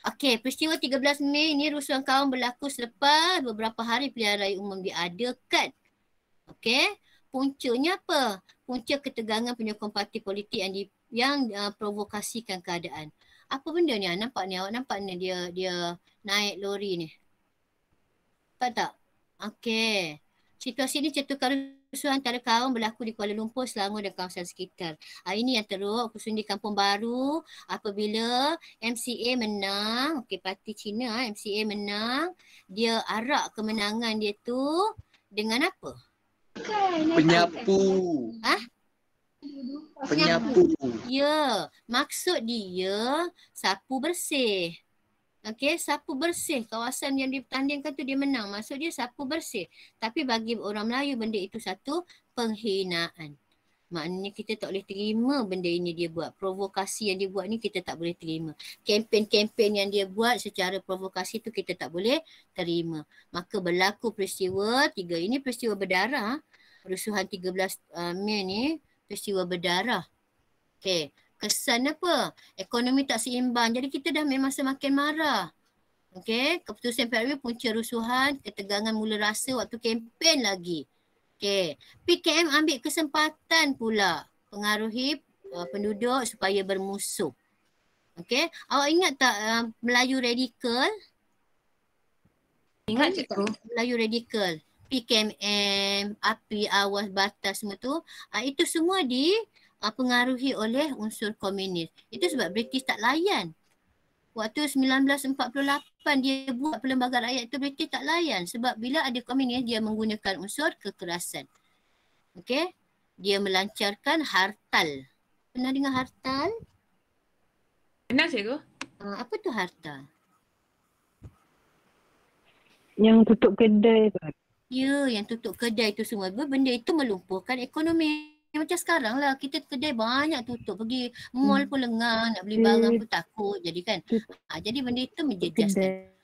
Okey, peristiwa 13 Mei ni rusuhan kaum berlaku selepas beberapa hari pilihan raya umum diadakan. Okey, puncanya apa? Punca ketegangan penyokong parti politik yang provokasikan keadaan. Apa benda ni? Nampak ni, awak nampak ni dia naik lori ni. Nampak tak? Okey. Situasi ni cetukan rusuhan antara kaum berlaku di Kuala Lumpur, Selangor dan kawasan sekitar. Ini yang teruk, khususnya di Kampung Baru apabila MCA menang, okey parti Cina MCA menang, dia arak kemenangan dia tu dengan apa? penyapu. Penyapu. Ya, maksud dia sapu bersih. Okey, sapu bersih kawasan yang dipertandingkan tu dia menang. Maksud dia sapu bersih. Tapi bagi orang Melayu benda itu satu penghinaan. Maknanya kita tak boleh terima benda ini dia buat. Provokasi yang dia buat ni kita tak boleh terima. Kempen-kempen yang dia buat secara provokasi tu kita tak boleh terima. Maka berlaku peristiwa 3 ini peristiwa berdarah. Rusuhan 13 Mei ni peristiwa berdarah. Okey. Kesan apa? Ekonomi tak seimbang. Jadi kita dah memang semakin marah. Okey. Keputusan PRU punca rusuhan, ketegangan mula rasa waktu kempen lagi. Okey. PKM ambil kesempatan pula pengaruhi penduduk supaya bermusuh. Okey. Awak ingat tak Melayu radikal? Ingat cikgu. Melayu radikal. PKM, api, awas, batas semua tu. Itu semua pengaruhi oleh unsur komunis. Itu sebab British tak layan. Waktu 1948 dia buat perlembagaan rakyat itu British tak layan. Sebab bila ada komunis dia menggunakan unsur kekerasan. Okey. Dia melancarkan hartal. Pernah dengar hartal? Pernah cikgu? Apa tu hartal? Yang tutup kedai tu. Ya, yang tutup kedai tu semua. Benda itu melumpuhkan ekonomi. Macam sekarang lah, kita kedai banyak tutup. Pergi mall pun lengang, nak beli barang pun takut. Jadi kan, jadi benda itu menjejaskan.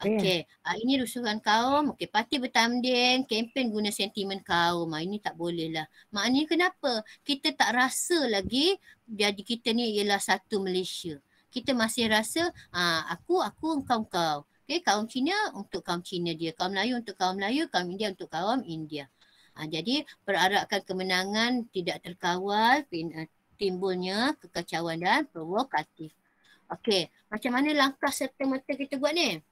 Okey, ini rusuhan kaum. Okey, parti bertanding, kempen guna sentimen kaum. Ini tak boleh lah. Maknanya kenapa? Kita tak rasa lagi jadi kita ni ialah satu Malaysia. Kita masih rasa, aku, kau. Okey, kaum Cina untuk kaum Cina dia. Kaum Melayu untuk kaum Melayu, kaum India untuk kaum India. Jadi perarakan kemenangan tidak terkawal, timbulnya kekacauan dan provokatif. Okey, macam mana langkah serta-merta kita buat ni?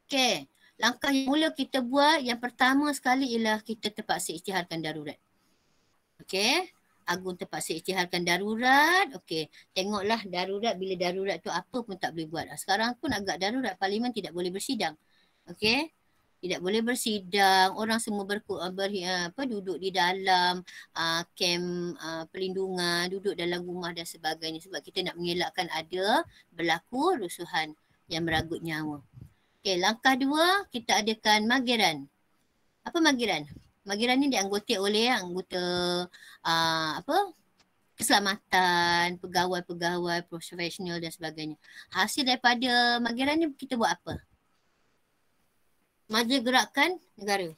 Okey, langkah yang mula kita buat yang pertama sekali ialah kita terpaksa isytiharkan darurat. Okey, Agung terpaksa isytiharkan darurat. Okey, tengoklah darurat, bila darurat tu apa pun tak boleh buat. Sekarang pun agak darurat, parlimen tidak boleh bersidang. Okey, tidak boleh bersidang, orang semua duduk di dalam kem perlindungan, duduk dalam rumah dan sebagainya sebab kita nak mengelakkan ada berlaku rusuhan yang meragut nyawa. Okey, langkah 2 kita adakan mageran. Apa mageran? Mageran ni dianggoti oleh anggota keselamatan, pegawai-pegawai profesional dan sebagainya. Hasil daripada mageran ni kita buat apa? Majlis Gerakan Negara.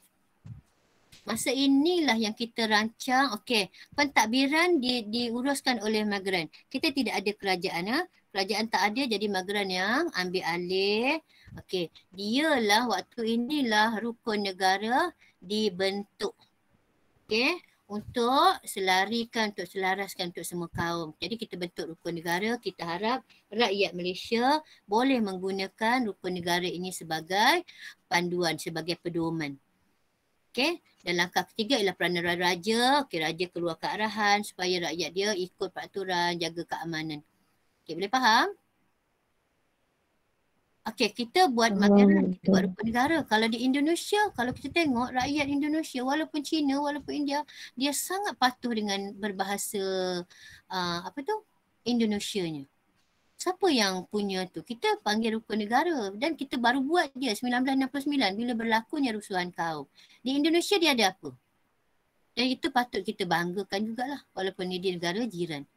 Masa inilah yang kita rancang, okey, pentadbiran diuruskan oleh mageran. Kita tidak ada kerajaan, kerajaan tak ada, jadi mageran yang ambil alih. Okey, dialah waktu inilah rukun negara dibentuk. Okey, untuk selarikan, untuk selaraskan untuk semua kaum. Jadi kita bentuk rukun negara, kita harap rakyat Malaysia boleh menggunakan rukun negara ini sebagai panduan, sebagai pedoman. Okey, dan langkah ketiga ialah peranan raja. Okey, raja keluar ke arahan supaya rakyat dia ikut peraturan, jaga keamanan. Okey, boleh faham? Okey, kita buat mageran, kita buat rukun negara. Kalau di Indonesia, kalau kita tengok rakyat Indonesia, walaupun Cina, walaupun India, dia sangat patuh dengan berbahasa Indonesianya. Siapa yang punya tu? Kita panggil rukun negara dan kita baru buat dia 1969 bila berlakunya rusuhan kaum. Di Indonesia dia ada apa? Dan itu patut kita banggakan jugalah walaupun ini di negara jiran.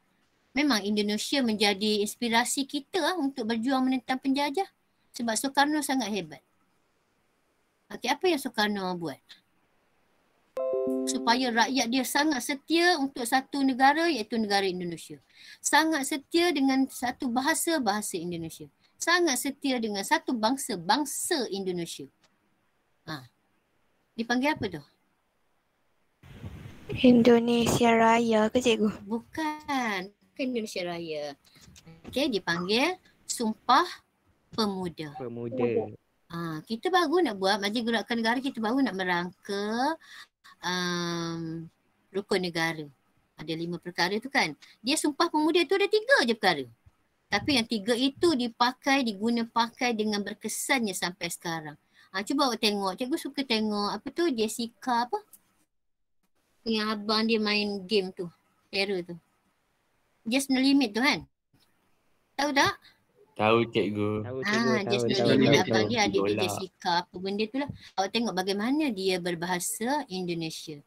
Memang Indonesia menjadi inspirasi kita untuk berjuang menentang penjajah. Sebab Soekarno sangat hebat. Okey, apa yang Soekarno buat? Supaya rakyat dia sangat setia untuk satu negara iaitu negara Indonesia. Sangat setia dengan satu bahasa, bahasa Indonesia. Sangat setia dengan satu bangsa, bangsa Indonesia. Dipanggil apa tu? Indonesia Raya ke cikgu? Bukan Indonesia Raya. Okey, dipanggil Sumpah Pemuda. Kita baru nak buat Majlis Gerakan Negara, kita baru nak merangka rukun negara. Ada 5 perkara tu kan. Dia Sumpah Pemuda tu ada 3 je perkara. Tapi yang 3 itu diguna pakai dengan berkesannya sampai sekarang. Cuba awak tengok. Cikgu suka tengok Jessica yang abang dia main game tu. Terror tu. Just No Limit tu kan. Tahu tak? Tahu cikgu. Just No Limit abang dia adik dia Jessica. Apa benda tu lah. Awak tengok bagaimana dia berbahasa Indonesia.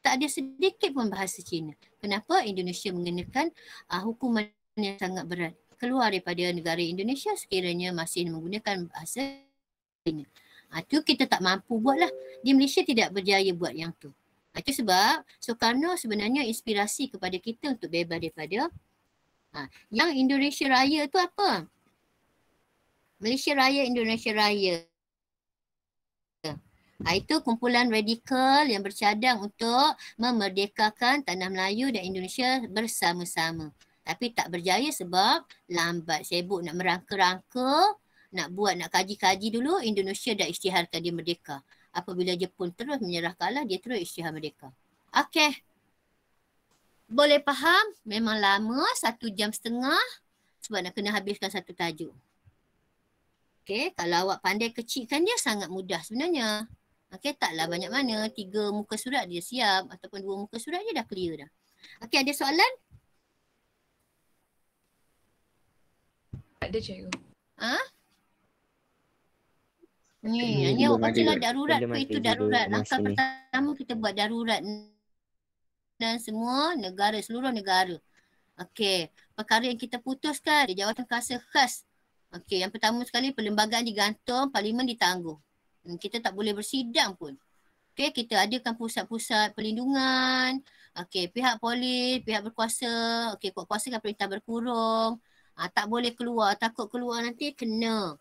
Tak ada sedikit pun bahasa Cina. Kenapa? Indonesia mengenakan hukuman yang sangat berat. Keluar daripada negara Indonesia sekiranya masih menggunakan bahasa Cina. Itu kita tak mampu buat lah. Di Malaysia tidak berjaya buat yang tu. Itu sebab Soekarno sebenarnya inspirasi kepada kita untuk bebas daripada yang Indonesia Raya tu apa? Malaysia Raya, Indonesia Raya. Itu kumpulan radikal yang bercadang untuk memerdekakan tanah Melayu dan Indonesia bersama-sama. Tapi tak berjaya sebab lambat, sibuk nak merangka-rangka, nak kaji-kaji dulu. Indonesia dah isytiharkan dia merdeka. Apabila Jepun terus menyerah kalah, dia terus isytihar merdeka. Okey. Boleh faham? Memang lama, 1 jam setengah sebab nak kena habiskan satu tajuk. Okey, kalau awak pandai kecilkan dia sangat mudah sebenarnya. Okey, taklah banyak mana. 3 muka surat dia siap ataupun 2 muka surat dia dah clear dah. Okey, ada soalan? Ada cikgu. Ni awak bacalah darurat ke itu darurat. Langkah pertama kita buat darurat dan semua negara, seluruh negara. Okey, perkara yang kita putuskan di jawatan kuasa khas. Okey, yang pertama sekali perlembagaan digantung, parlimen ditangguh. Kita tak boleh bersidang pun. Okey, kita adakan pusat-pusat perlindungan. Okey, pihak polis, pihak berkuasa. Okey, kuasa kan perintah berkurung. Tak boleh keluar, takut keluar nanti kena.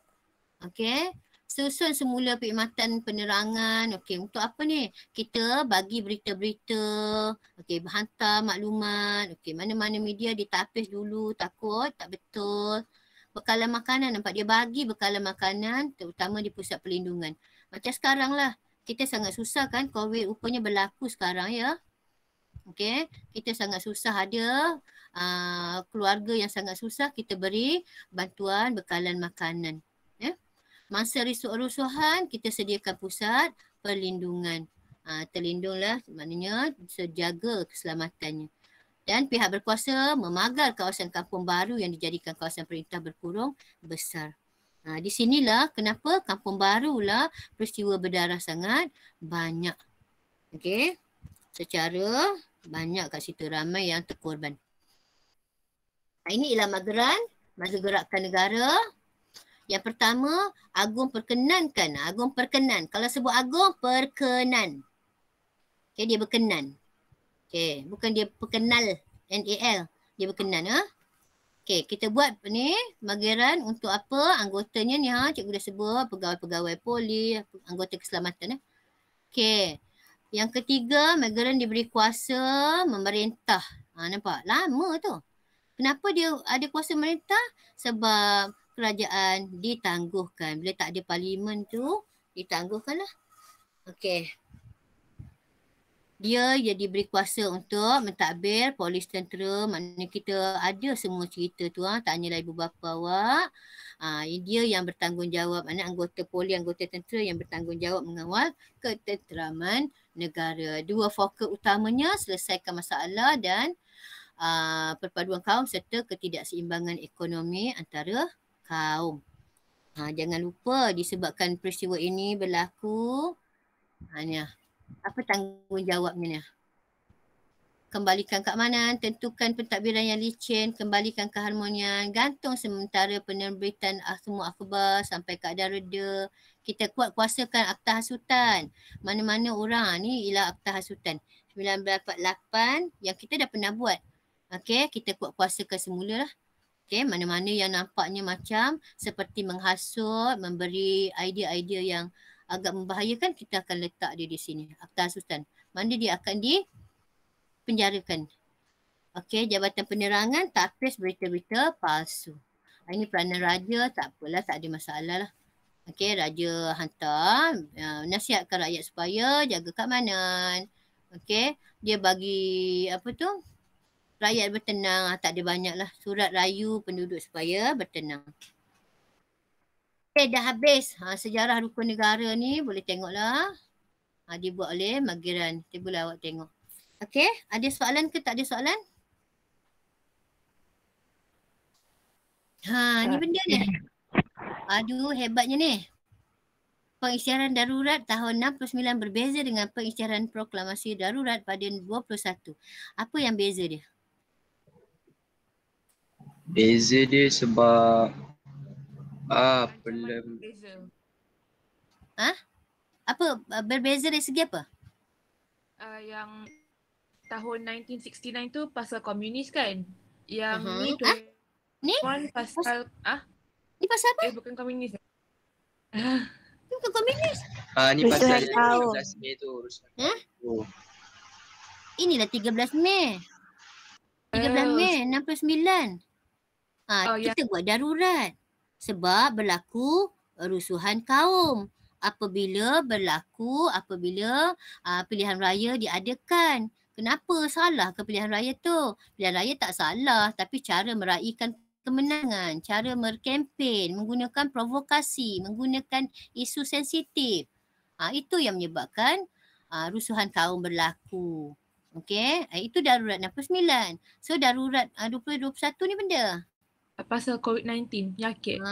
Okey, susun semula perkhidmatan penerangan. Okey, untuk apa ni? Kita bagi berita-berita. Okey, hantar maklumat. Okey, mana-mana media ditapis dulu, takut tak betul. Bekalan makanan, nampak dia bagi bekalan makanan terutama di pusat perlindungan. Macam sekarang lah, kita sangat susah kan, COVID rupanya berlaku sekarang ya. Okey, kita sangat susah ada keluarga yang sangat susah, kita beri bantuan bekalan makanan. Ya. Masa rusuhan kita sediakan pusat perlindungan. Terlindunglah, maknanya sejaga keselamatannya. Dan pihak berkuasa memagar kawasan kampung baru yang dijadikan kawasan perintah berkurung besar. Di sinilah kenapa kampung baru lah peristiwa berdarah sangat banyak. Okey, secara banyak kat situ, ramai yang terkorban. Ini ialah mageran, masa gerakan negara. Yang pertama, Agung perkenankan. Agung perkenan. Kalau sebut Agung, perkenan. Okay, dia berkenan. Okay, bukan dia perkenal, NAL. Dia berkenan. Okay, kita buat ni, mageran untuk apa? Anggotanya ni, cikgu dah sebut, pegawai-pegawai polis, anggota keselamatan. Okay. Yang ketiga, mageran diberi kuasa memerintah. Nampak? Lama tu. Kenapa dia ada kuasa memerintah? Sebab kerajaan ditangguhkan. Bila tak ada parlimen tu, ditangguhkanlah. Okey. Dia diberi kuasa untuk mentadbir polis tentera. Maknanya kita ada semua cerita tu. Tanyalah ibu bapa awak. Dia yang bertanggungjawab. Maknanya anggota polis, anggota tentera yang bertanggungjawab mengawal ketenteraman negara. Dua fokus utamanya selesaikan masalah dan perpaduan kaum serta ketidakseimbangan ekonomi antara kaum. Jangan lupa disebabkan peristiwa ini berlaku. Apa tanggungjawabnya ni? Kembalikan keamanan, tentukan pentadbiran yang licin, kembalikan keharmonian, gantung sementara penerbitan semua akhbar sampai keadaan reda. Kita kuasakan akta hasutan. Mana-mana orang ni ialah akta hasutan. 1948 yang kita dah pernah buat. Okey, kita kuasakan semula lah. Okey, mana-mana yang nampaknya macam seperti menghasut, memberi idea-idea yang agak membahayakan, kita akan letak dia di sini. Akta hasutan. Mana dia akan penjarakan. Okey, Jabatan Penerangan tapis berita-berita palsu. Ini peranan raja, tak apalah, tak ada masalah lah. Okey, raja hantar, nasihatkan rakyat supaya jaga keamanan. Okey, dia bagi rakyat bertenang, tak ada banyak lah. Surat rayu penduduk supaya bertenang. Dah habis. Sejarah rukun negara ni boleh tengoklah. Dibuat oleh Mageran. Boleh awak tengok. Okey, ada soalan ke tak ada soalan? Ni benda ni. Aduh, hebatnya ni. Pengisytiharan darurat tahun 69 berbeza dengan pengisytiharan proklamasi darurat pada 21. Apa yang beza dia? Beza dia sebab Apa berbeza dari segi apa? Yang tahun 1969 tu pasal komunis kan? Yang ni pasal ni pasal apa? Bukan komunis. Bukan komunis. Ni pasal 13 Mei tu. Inilah 13 Mei. 13 Mei 69. Kita buat darurat. Sebab berlaku rusuhan kaum. Apabila pilihan raya diadakan. Kenapa salah ke pilihan raya tu? Pilihan raya tak salah, tapi cara meraihkan kemenangan, cara berkempen, menggunakan provokasi, menggunakan isu sensitif. Itu yang menyebabkan rusuhan kaum berlaku. Okey, itu darurat 69. So darurat 2021 ni benda? Pasal COVID-19, penyakit.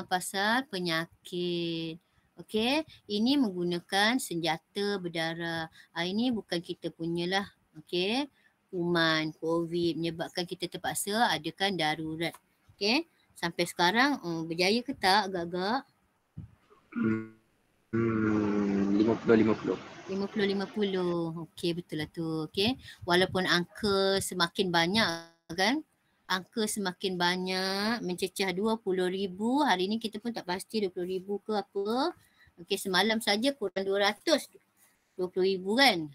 Pasal penyakit. Okey, ini menggunakan senjata berdarah. Ini bukan kita punyalah. Okey, kuman, COVID menyebabkan kita terpaksa adakan darurat. Okey, sampai sekarang berjaya ke tak agak-agak? 50-50. 50-50. Okey, betul lah tu. Okey, walaupun angka semakin banyak kan? Angka semakin banyak, mencecah 20,000. Hari ni kita pun tak pasti 20,000 ke apa. Okey, semalam saja kurang 220,000 kan.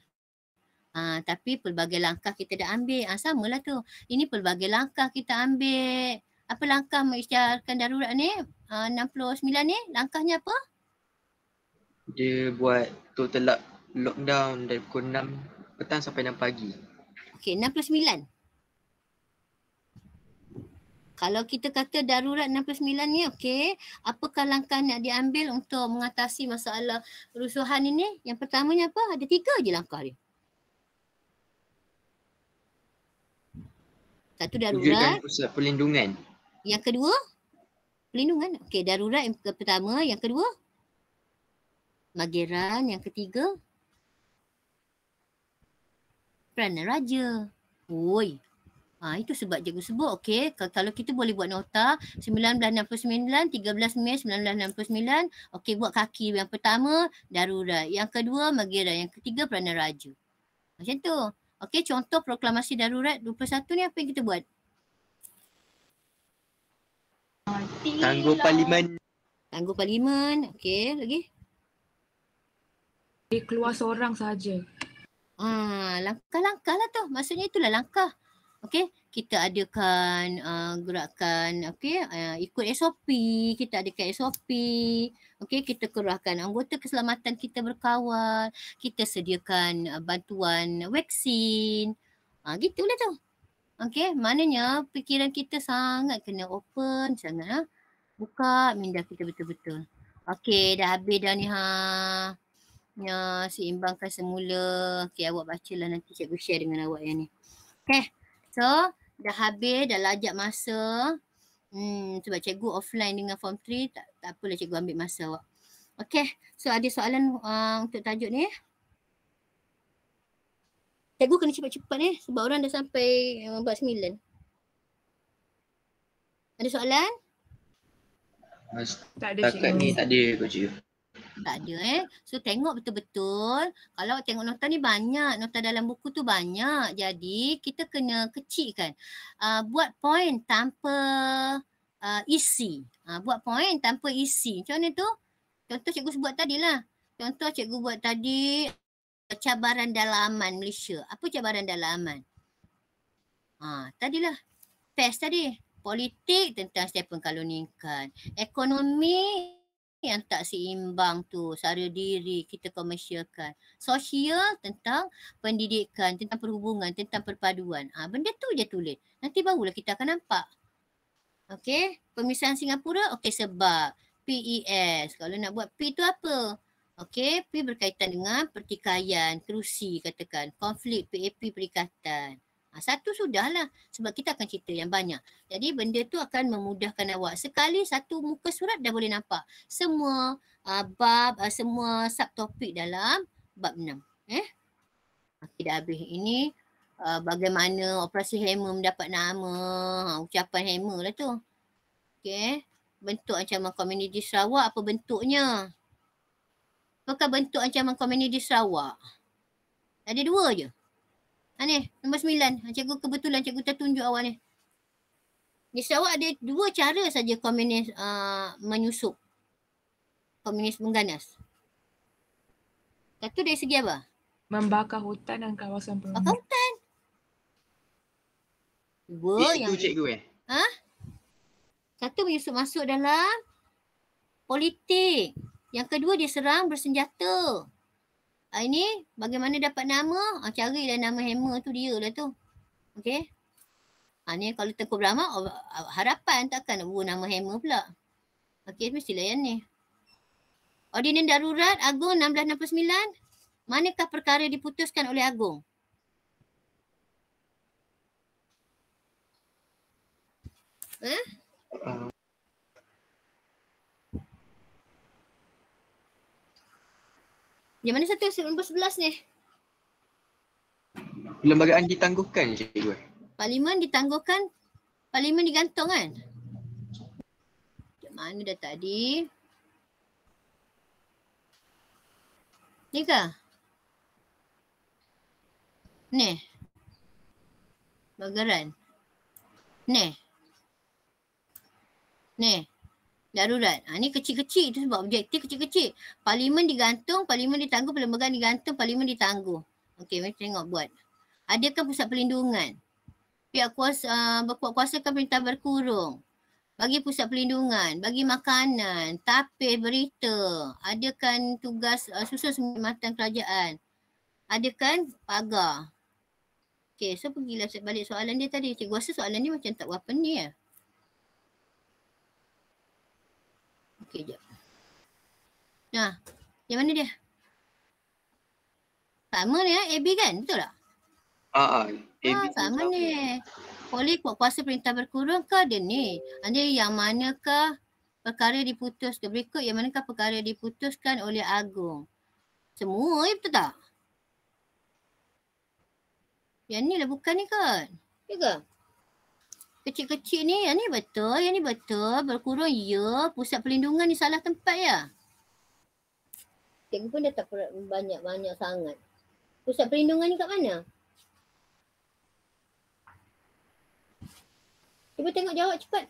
Tapi pelbagai langkah kita dah ambil. Samalah tu. Ini pelbagai langkah kita ambil. Apa langkah mengisytiharkan darurat ni? 69 ni, langkahnya apa? Dia buat total lockdown dari pukul 6 petang sampai 6 pagi. Okey, 69. Kalau kita kata darurat 69 ni, okey, apakah langkah nak diambil untuk mengatasi masalah kerusuhan ini? Yang pertamanya apa? Ada 3 je langkah dia. Satu darurat. Wujudkan pusat perlindungan. Yang kedua, pelindungan. Okey, darurat yang pertama. Yang kedua, mageran. Yang ketiga, peranan raja. Oi. Itu sebab cikgu sebut, okey. Kalau kita boleh buat nota 1969, 13 Mei 1969, okey, buat kaki yang pertama darurat, yang kedua mageran, yang ketiga peranan raja. Macam tu. Okey, contoh proklamasi darurat 21 ni apa yang kita buat? Tangguh parlimen. Tangguh parlimen, okey, lagi? Dia keluar seorang sahaja. Langkah-langkah lah tu. Maksudnya itulah langkah. Okey, kita adakan gerakan, okey, ikut SOP, kita adakan SOP. Okey, kita kerahkan anggota keselamatan kita berkawal, kita sediakan bantuan vaksin. Gitulah tu. Okey, maknanya fikiran kita sangat kena open, sangat buka minda kita betul-betul. Okey, dah habis dah ni Ya, seimbangkan semula. Okey, awak bacalah nanti cikgu share dengan awak yang ni. Okey. So, dah habis, dah lajak masa. Sebab cikgu offline dengan form 3, tak apalah cikgu ambil masa awak. Okey, so ada soalan untuk tajuk ni? Cikgu kena cepat-cepat ni sebab orang dah sampai 49. Ada soalan? Tak ada Setakat ni tak ada kot cikgu. Tak ada So tengok betul-betul. Kalau tengok nota ni banyak. Nota dalam buku tu banyak. Jadi kita kena kecilkan. Buat point tanpa isi. Buat point tanpa isi. Macam mana tu? Contoh cikgu sebut tadi lah. Contoh cikgu buat tadi cabaran dalaman Malaysia. Apa cabaran dalaman? Tadilah. PES tadi. Politik tentang Stephen Kalonikan. Ekonomi yang tak seimbang tu, sara diri kita komersialkan. Sosial tentang pendidikan, tentang perhubungan, tentang perpaduan. Benda tu je tulis. Nanti barulah kita akan nampak. Okey, pemisahan Singapura, okey sebab PES. Kalau nak buat P tu apa? Okey, P berkaitan dengan pertikaian, kerusi katakan, konflik, PAP perikatan. Satu sudahlah sebab kita akan cerita yang banyak. Jadi benda tu akan memudahkan awak. Sekali satu muka surat dah boleh nampak semua bab, semua subtopik dalam bab 6. Okay, dah habis. Ini bagaimana operasi Hammer mendapat nama. Ucapan Hammer lah tu. Okay. Bentuk ancaman komuniti Sarawak apa bentuknya? Apakah bentuk ancaman komuniti Sarawak? Ada 2 je. Ni, nombor 9. Cikgu kebetulan cikgu tertunjuk awak ni. Di Sarawak ada 2 cara saja komunis menyusup. Komunis mengganas. Satu dari segi apa? Membakar hutan dan kawasan perundungan. Bakar hutan. 2 yang... Itu cikgu Satu menyusup masuk dalam politik. Yang kedua dia serang bersenjata. Ini bagaimana dapat nama? Carilah nama Hammer tu, dia lah tu. Okey. Ni kalau Tengku Brahma, harapan takkan nak buat nama Hammer pula. Okey, mestilah yang ni. Ordinan Darurat Agung 1669. Manakah perkara diputuskan oleh Agung? Yang mana satu nombor 11 ni? Perlembagaan ditangguhkan cikgu. Parlimen ditangguhkan, parlimen digantung kan? Macam mana dah tadi? Ni kah? Ni. Bagaran. Ni. Darurat. Ni kecil-kecil tu sebab objektif kecil-kecil. Parlimen digantung, parlimen ditangguh, perlembagaan digantung, parlimen ditangguh. Okey, mari tengok buat. Adakah pusat perlindungan? Pihak kuasa berkuat kuasakan perintah berkurung. Bagi pusat perlindungan, bagi makanan, tapis berita, adakan tugas susun sembilan kerajaan. Adakan pagar. Okay, so pergilah balik soalan dia tadi. Cikgu rasa soalan ni macam tak berapa ni ya. Okay, jap. Nah, yang mana dia? Sama ni AB kan? Betul tak? Sama ni. Oleh kuasa perintah berkurung ke dia ni? Jadi yang manakah perkara diputuskan? Berikut yang manakah perkara diputuskan oleh Agung? Semua betul tak? Yang ni lah bukan ni kan? Ya ke? Kecil-kecil ni, yang ni betul. Berkurung ya. Pusat perlindungan ni salah tempat ya. Cikgu pun dah tak banyak sangat. Pusat perlindungan ni kat mana? Cuba tengok jawab cepat.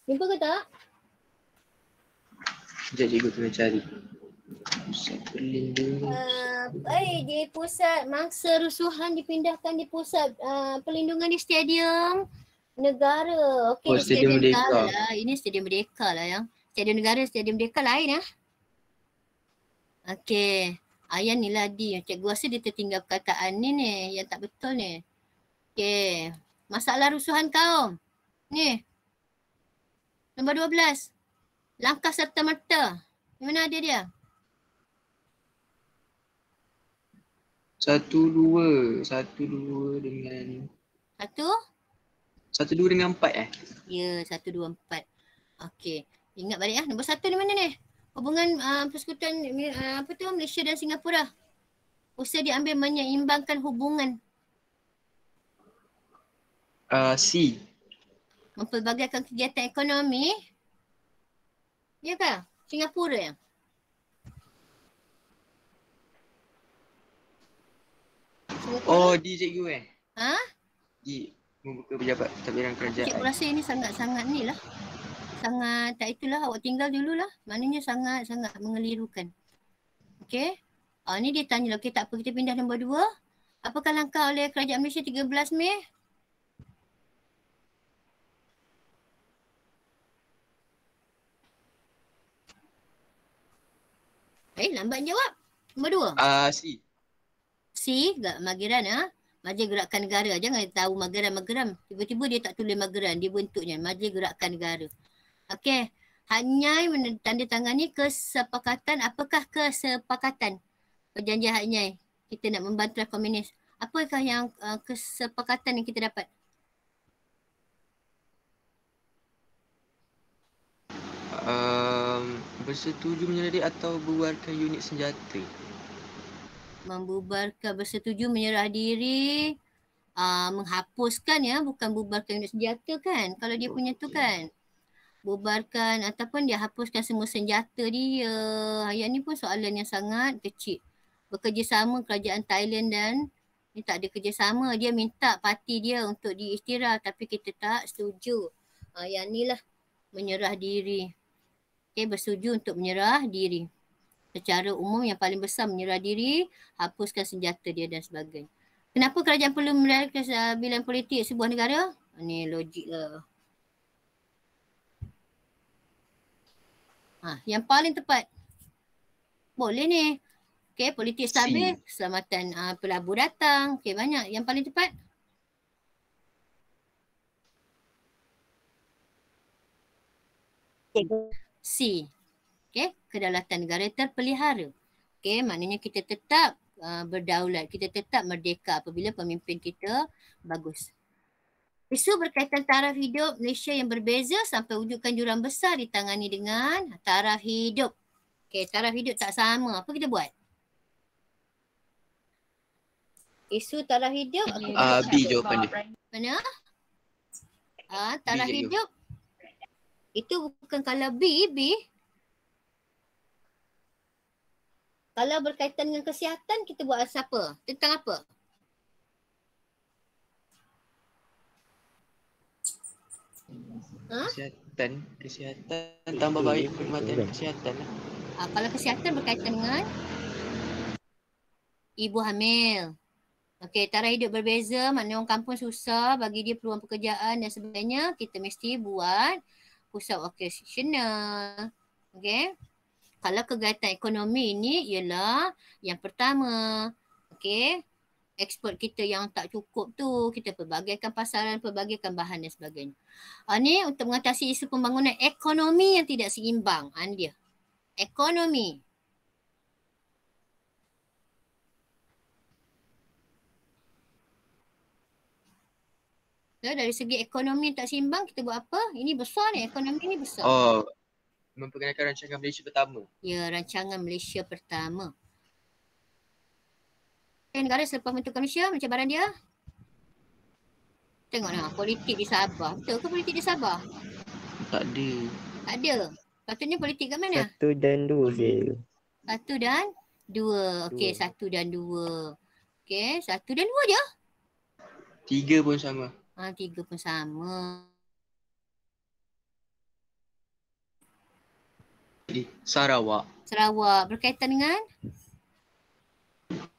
Jumpa ke tak? Sekejap cikgu tengah cari. Pusat perlindungan. Di pusat mangsa rusuhan dipindahkan di pusat perlindungan di stadium negara. Okey, Oh, Stadium Merdeka. Lah. Ini Stadium Merdeka lah yang. Stadium Negara, Stadium Merdeka lain ya. Okey. Yang ni lah cikgu rasa dia tertinggal perkataan ni yang tak betul ni. Okey. Masalah rusuhan kaum. Ni. Nombor 12. Langkah serta-merta. Di mana ada dia? 1, 2 dengan 1, 2 dengan 4 Ya, 1, 2, 4. Okey. Ingat balik ya. Nombor 1 di mana ni? Hubungan persekutuan Malaysia dan Singapura. Usaha diambil menyeimbangkan hubungan. C. Mempelbagaikan kegiatan ekonomi. Ya ke? Singapura ya? Oh, D cikgu Ha? D. Membuka pejabat pentadbiran kerajaan. Cikgu rasa ini sangat-sangat ni lah. Sangat tak itulah, awak tinggal dululah. Maknanya sangat-sangat mengelirukan. Okey. Ni dia tanya lah. Okey, tak apa, kita pindah nombor 2. Apakah langkah oleh Kerajaan Malaysia 13 Mei? Lambat jawab. Nombor 2. C. C, Mageran Majlis Gerakan Negara. Jangan tahu Mageran. Tiba-tiba dia tak tulis Mageran. Dia bentuknya Majlis Gerakan Negara. Okey. Hanyai menandatangani kesepakatan. Apakah kesepakatan? Perjanjian Hanyai. Kita nak membantu komunis. Apakah yang kesepakatan yang kita dapat? Bersetuju menyerah atau bubarkan unit senjata. Membubarkan, bersetuju menyerah diri, menghapuskan ya, bukan bubarkan unit senjata kan, kalau dia punya tu kan. Bubarkan ataupun dia hapuskan semua senjata dia. Yang ni pun soalan yang sangat kecil. Bekerjasama kerajaan Thailand dan ni tak ada kerjasama. Dia minta parti dia untuk diisytihar tapi kita tak setuju. Yang ni lah menyerah diri. Okay, bersetuju untuk menyerah diri. Secara umum yang paling besar menyerah diri, hapuskan senjata dia dan sebagainya. Kenapa kerajaan perlu memelihara bilion politik sebuah negara? Ni logik lah. Yang paling tepat. Boleh ni. Okay, politik stabil, keselamatan pelabur datang. Okay, banyak. Yang paling tepat? C. Okay, kedaulatan negara terpelihara. Okay, maknanya kita tetap berdaulat, kita tetap merdeka apabila pemimpin kita bagus. Isu berkaitan taraf hidup Malaysia yang berbeza sampai wujudkan jurang besar ditangani dengan taraf hidup. Okay, taraf hidup tak sama. Apa kita buat? Isu taraf hidup. B jawapan dia. Mana? Taraf hidup. Itu bukan kalau B. Kalau berkaitan dengan kesihatan, kita buat apa? Tentang apa? Kesihatan tambah baik perkhidmatan kesihatan. Kalau kesihatan berkaitan dengan ibu hamil. Okey, taraf hidup berbeza, maknanya orang kampung susah, bagi dia peluang pekerjaan dan sebagainya, kita mesti buat pusat vocational. Okey. Kalau kegiatan ekonomi ni ialah yang pertama, okey, ekspor kita yang tak cukup tu, kita pelbagai pasaran, pelbagai bahan dan sebagainya. Ni untuk mengatasi isu pembangunan ekonomi yang tidak seimbang. Ni dia. Ekonomi. So, dari segi ekonomi yang tak seimbang, kita buat apa? Ini besar ni, ekonomi ni besar. Oh, memperkenalkan rancangan Malaysia pertama. Ya, rancangan Malaysia pertama. Negara selepas membentukkan Malaysia, macam barang dia. Tengoklah, politik di Sabah. Betul ke politik di Sabah? Tak ada. Tak ada. Patutnya politik kat mana? 1 dan 2 je. 1 dan 2. Okey, 1 dan 2. Okey, 1 dan 2 je. 3 pun sama. 3 pun sama. Jadi Sarawak. Sarawak berkaitan dengan?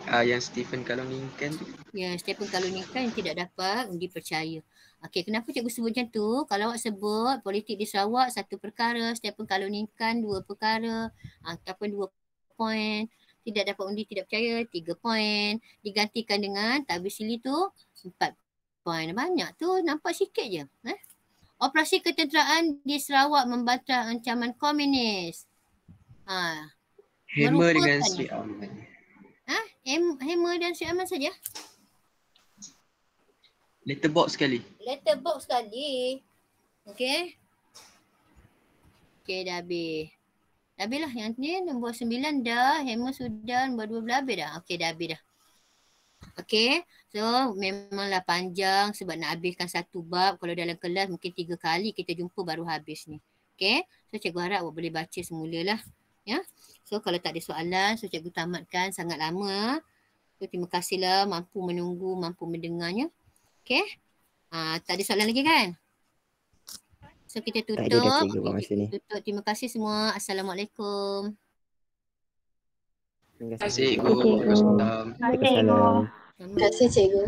Yang Stephen kalungkan tu. Ya, Stephen kalungkan yang tidak dapat undi percaya. Okey, kenapa cikgu sebut macam tu? Kalau awak sebut politik di Sarawak 1 perkara, Stephen kalungkan 2 perkara, ataupun 2 poin, tidak dapat undi tidak percaya 3 poin, digantikan dengan tabis sili tu 4 poin. Banyak tu, nampak sikit je. Operasi ketenteraan di Sarawak membantah ancaman komunis. Hammer dengan Sri Aman. Hammer dan Sri Aman saja? Letterbox sekali. Letterbox sekali. Okey. Okey, dah habis. Dah habis lah yang ni, nombor 9 dah. Hammer sudah, nombor 12 habis dah. Okey, dah habis dah. Okey, so memanglah panjang sebab nak habiskan satu bab. Kalau dalam kelas mungkin 3 kali kita jumpa baru habis ni. Okey, so cikgu harap awak boleh baca semula lah. Ya. So kalau tak ada soalan, so cikgu tamatkan sangat lama. So terima kasihlah mampu menunggu, mampu mendengarnya. Okey. Tak ada soalan lagi kan? So kita tutup. Tak ada dah cikgu masa ni. Tutup. Terima kasih semua. Assalamualaikum. Terima Terima kasih kasih. cikgu. Terima kasih, cikgu. Waalaikumsalam. Terima kasih cikgu.